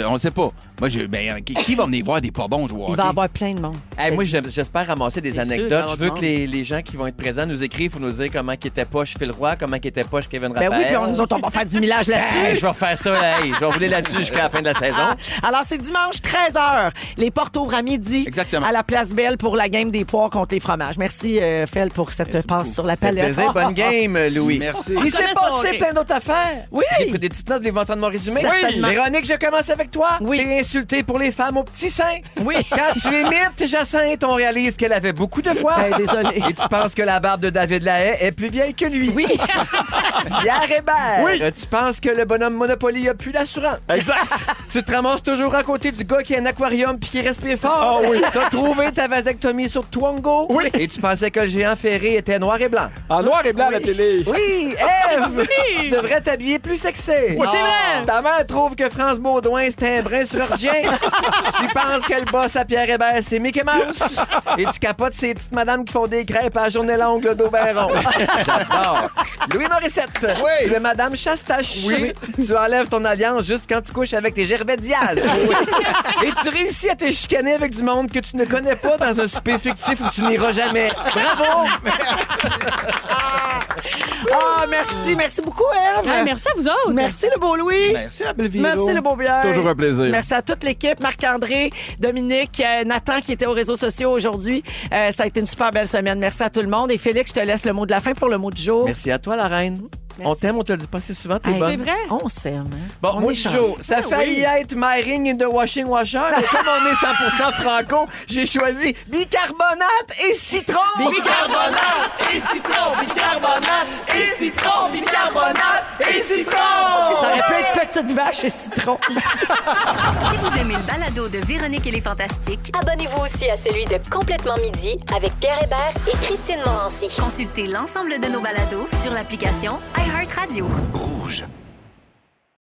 on sait pas. Moi, qui va venir voir des pas bons joueurs? Il va avoir plein de monde. Hey, moi, j'espère ramasser des C'est sûr, anecdotes. il Je va y veux avoir que du les gens qui vont être présents nous écrivent pour nous dire comment qui était poche Phil Roy, comment qui était poche Kevin Ben Raphaël. oui, puis nous autres, on va faire du millage là-dessus. Hey, je vais refaire ça, là. Hey, je vais rouler là-dessus jusqu'à la fin de la saison. Ah, alors, c'est dimanche 13h. Les portes ouvrent à midi. Exactement. À la Place Belle pour la game des poires contre les fromages. Merci, Fel, pour cette passe sur la Ça fait palette. plaisir. Bonne game, Louis. Merci. Il s'est connaît son passé hockey. plein d'autres affaires. Oui. J'ai pris des petites notes, les vents de mon résumé. Certainement. Véronique, je commence avec toi. Oui. T'es insultée pour les femmes au petit sein. Oui. Quand tu imites Jacinthe, on réalise qu'elle avait beaucoup de voix. Hey, désolé. Et tu penses que la barbe de David Lahaye est plus vieille que lui. Oui. Pierre Hébert. Oui. Tu penses que le bonhomme Monopoly a plus d'assurance. Exact. Tu te ramasses toujours à côté du gars qui a un aquarium puis qui respire fort. Ah oui. T'as trouvé ta vasectomie sur Twango. Oui. Et tu pensais que le géant ferré était noir et blanc. En noir et blanc, la télé. Oui, Ève, tu devrais t'habiller plus sexy. C'est vrai. Ta mère trouve que France Baudouin, c'est un brin chirurgien. Tu penses que le boss à Pierre Hébert, c'est Mickey Mouse. Et tu capotes ces petites madames qui font des crêpes à la journée longue, le dos ben rond. J'adore. Louis Morissette, tu es Madame Chastache. Oui. Tu enlèves ton alliance juste quand tu couches avec tes Gervais Diaz. Et tu réussis à te chicaner avec du monde que tu ne connais pas dans un souper fictif où tu n'iras jamais. Bravo! Ah, merci. Merci beaucoup, Ève. Ah, merci à vous autres. Merci, le beau Louis. Merci, la belle Véro. Merci, le beau Pierre. Toujours un plaisir. Merci à toute l'équipe, Marc-André, Dominique, Nathan qui était aux réseaux sociaux aujourd'hui. Ça a été une super belle semaine. Merci à tout le monde. Et Félix, je te laisse le mot de la fin pour le mot du jour. Merci à toi, la reine. Merci. On t'aime, on te le dit pas si souvent, t'es Hey, bonne. C'est vrai. On s'aime. Hein? Bon, On moi, est du chanceux. jour, ça a failli être my ring in the washing washer, mais comme on est 100% franco, j'ai choisi bicarbonate et citron! Bicarbonate et citron, bicarbonate et citron, bicarbonate et citron. Ça aurait pu être petite vache et citron. Si vous aimez le balado de Véronique et les Fantastiques, Abonnez-vous aussi à celui de Complètement Midi avec Pierre Hébert et Christine Morancy. consultez l'ensemble de nos balados sur l'application iHeartRadio. Rouge.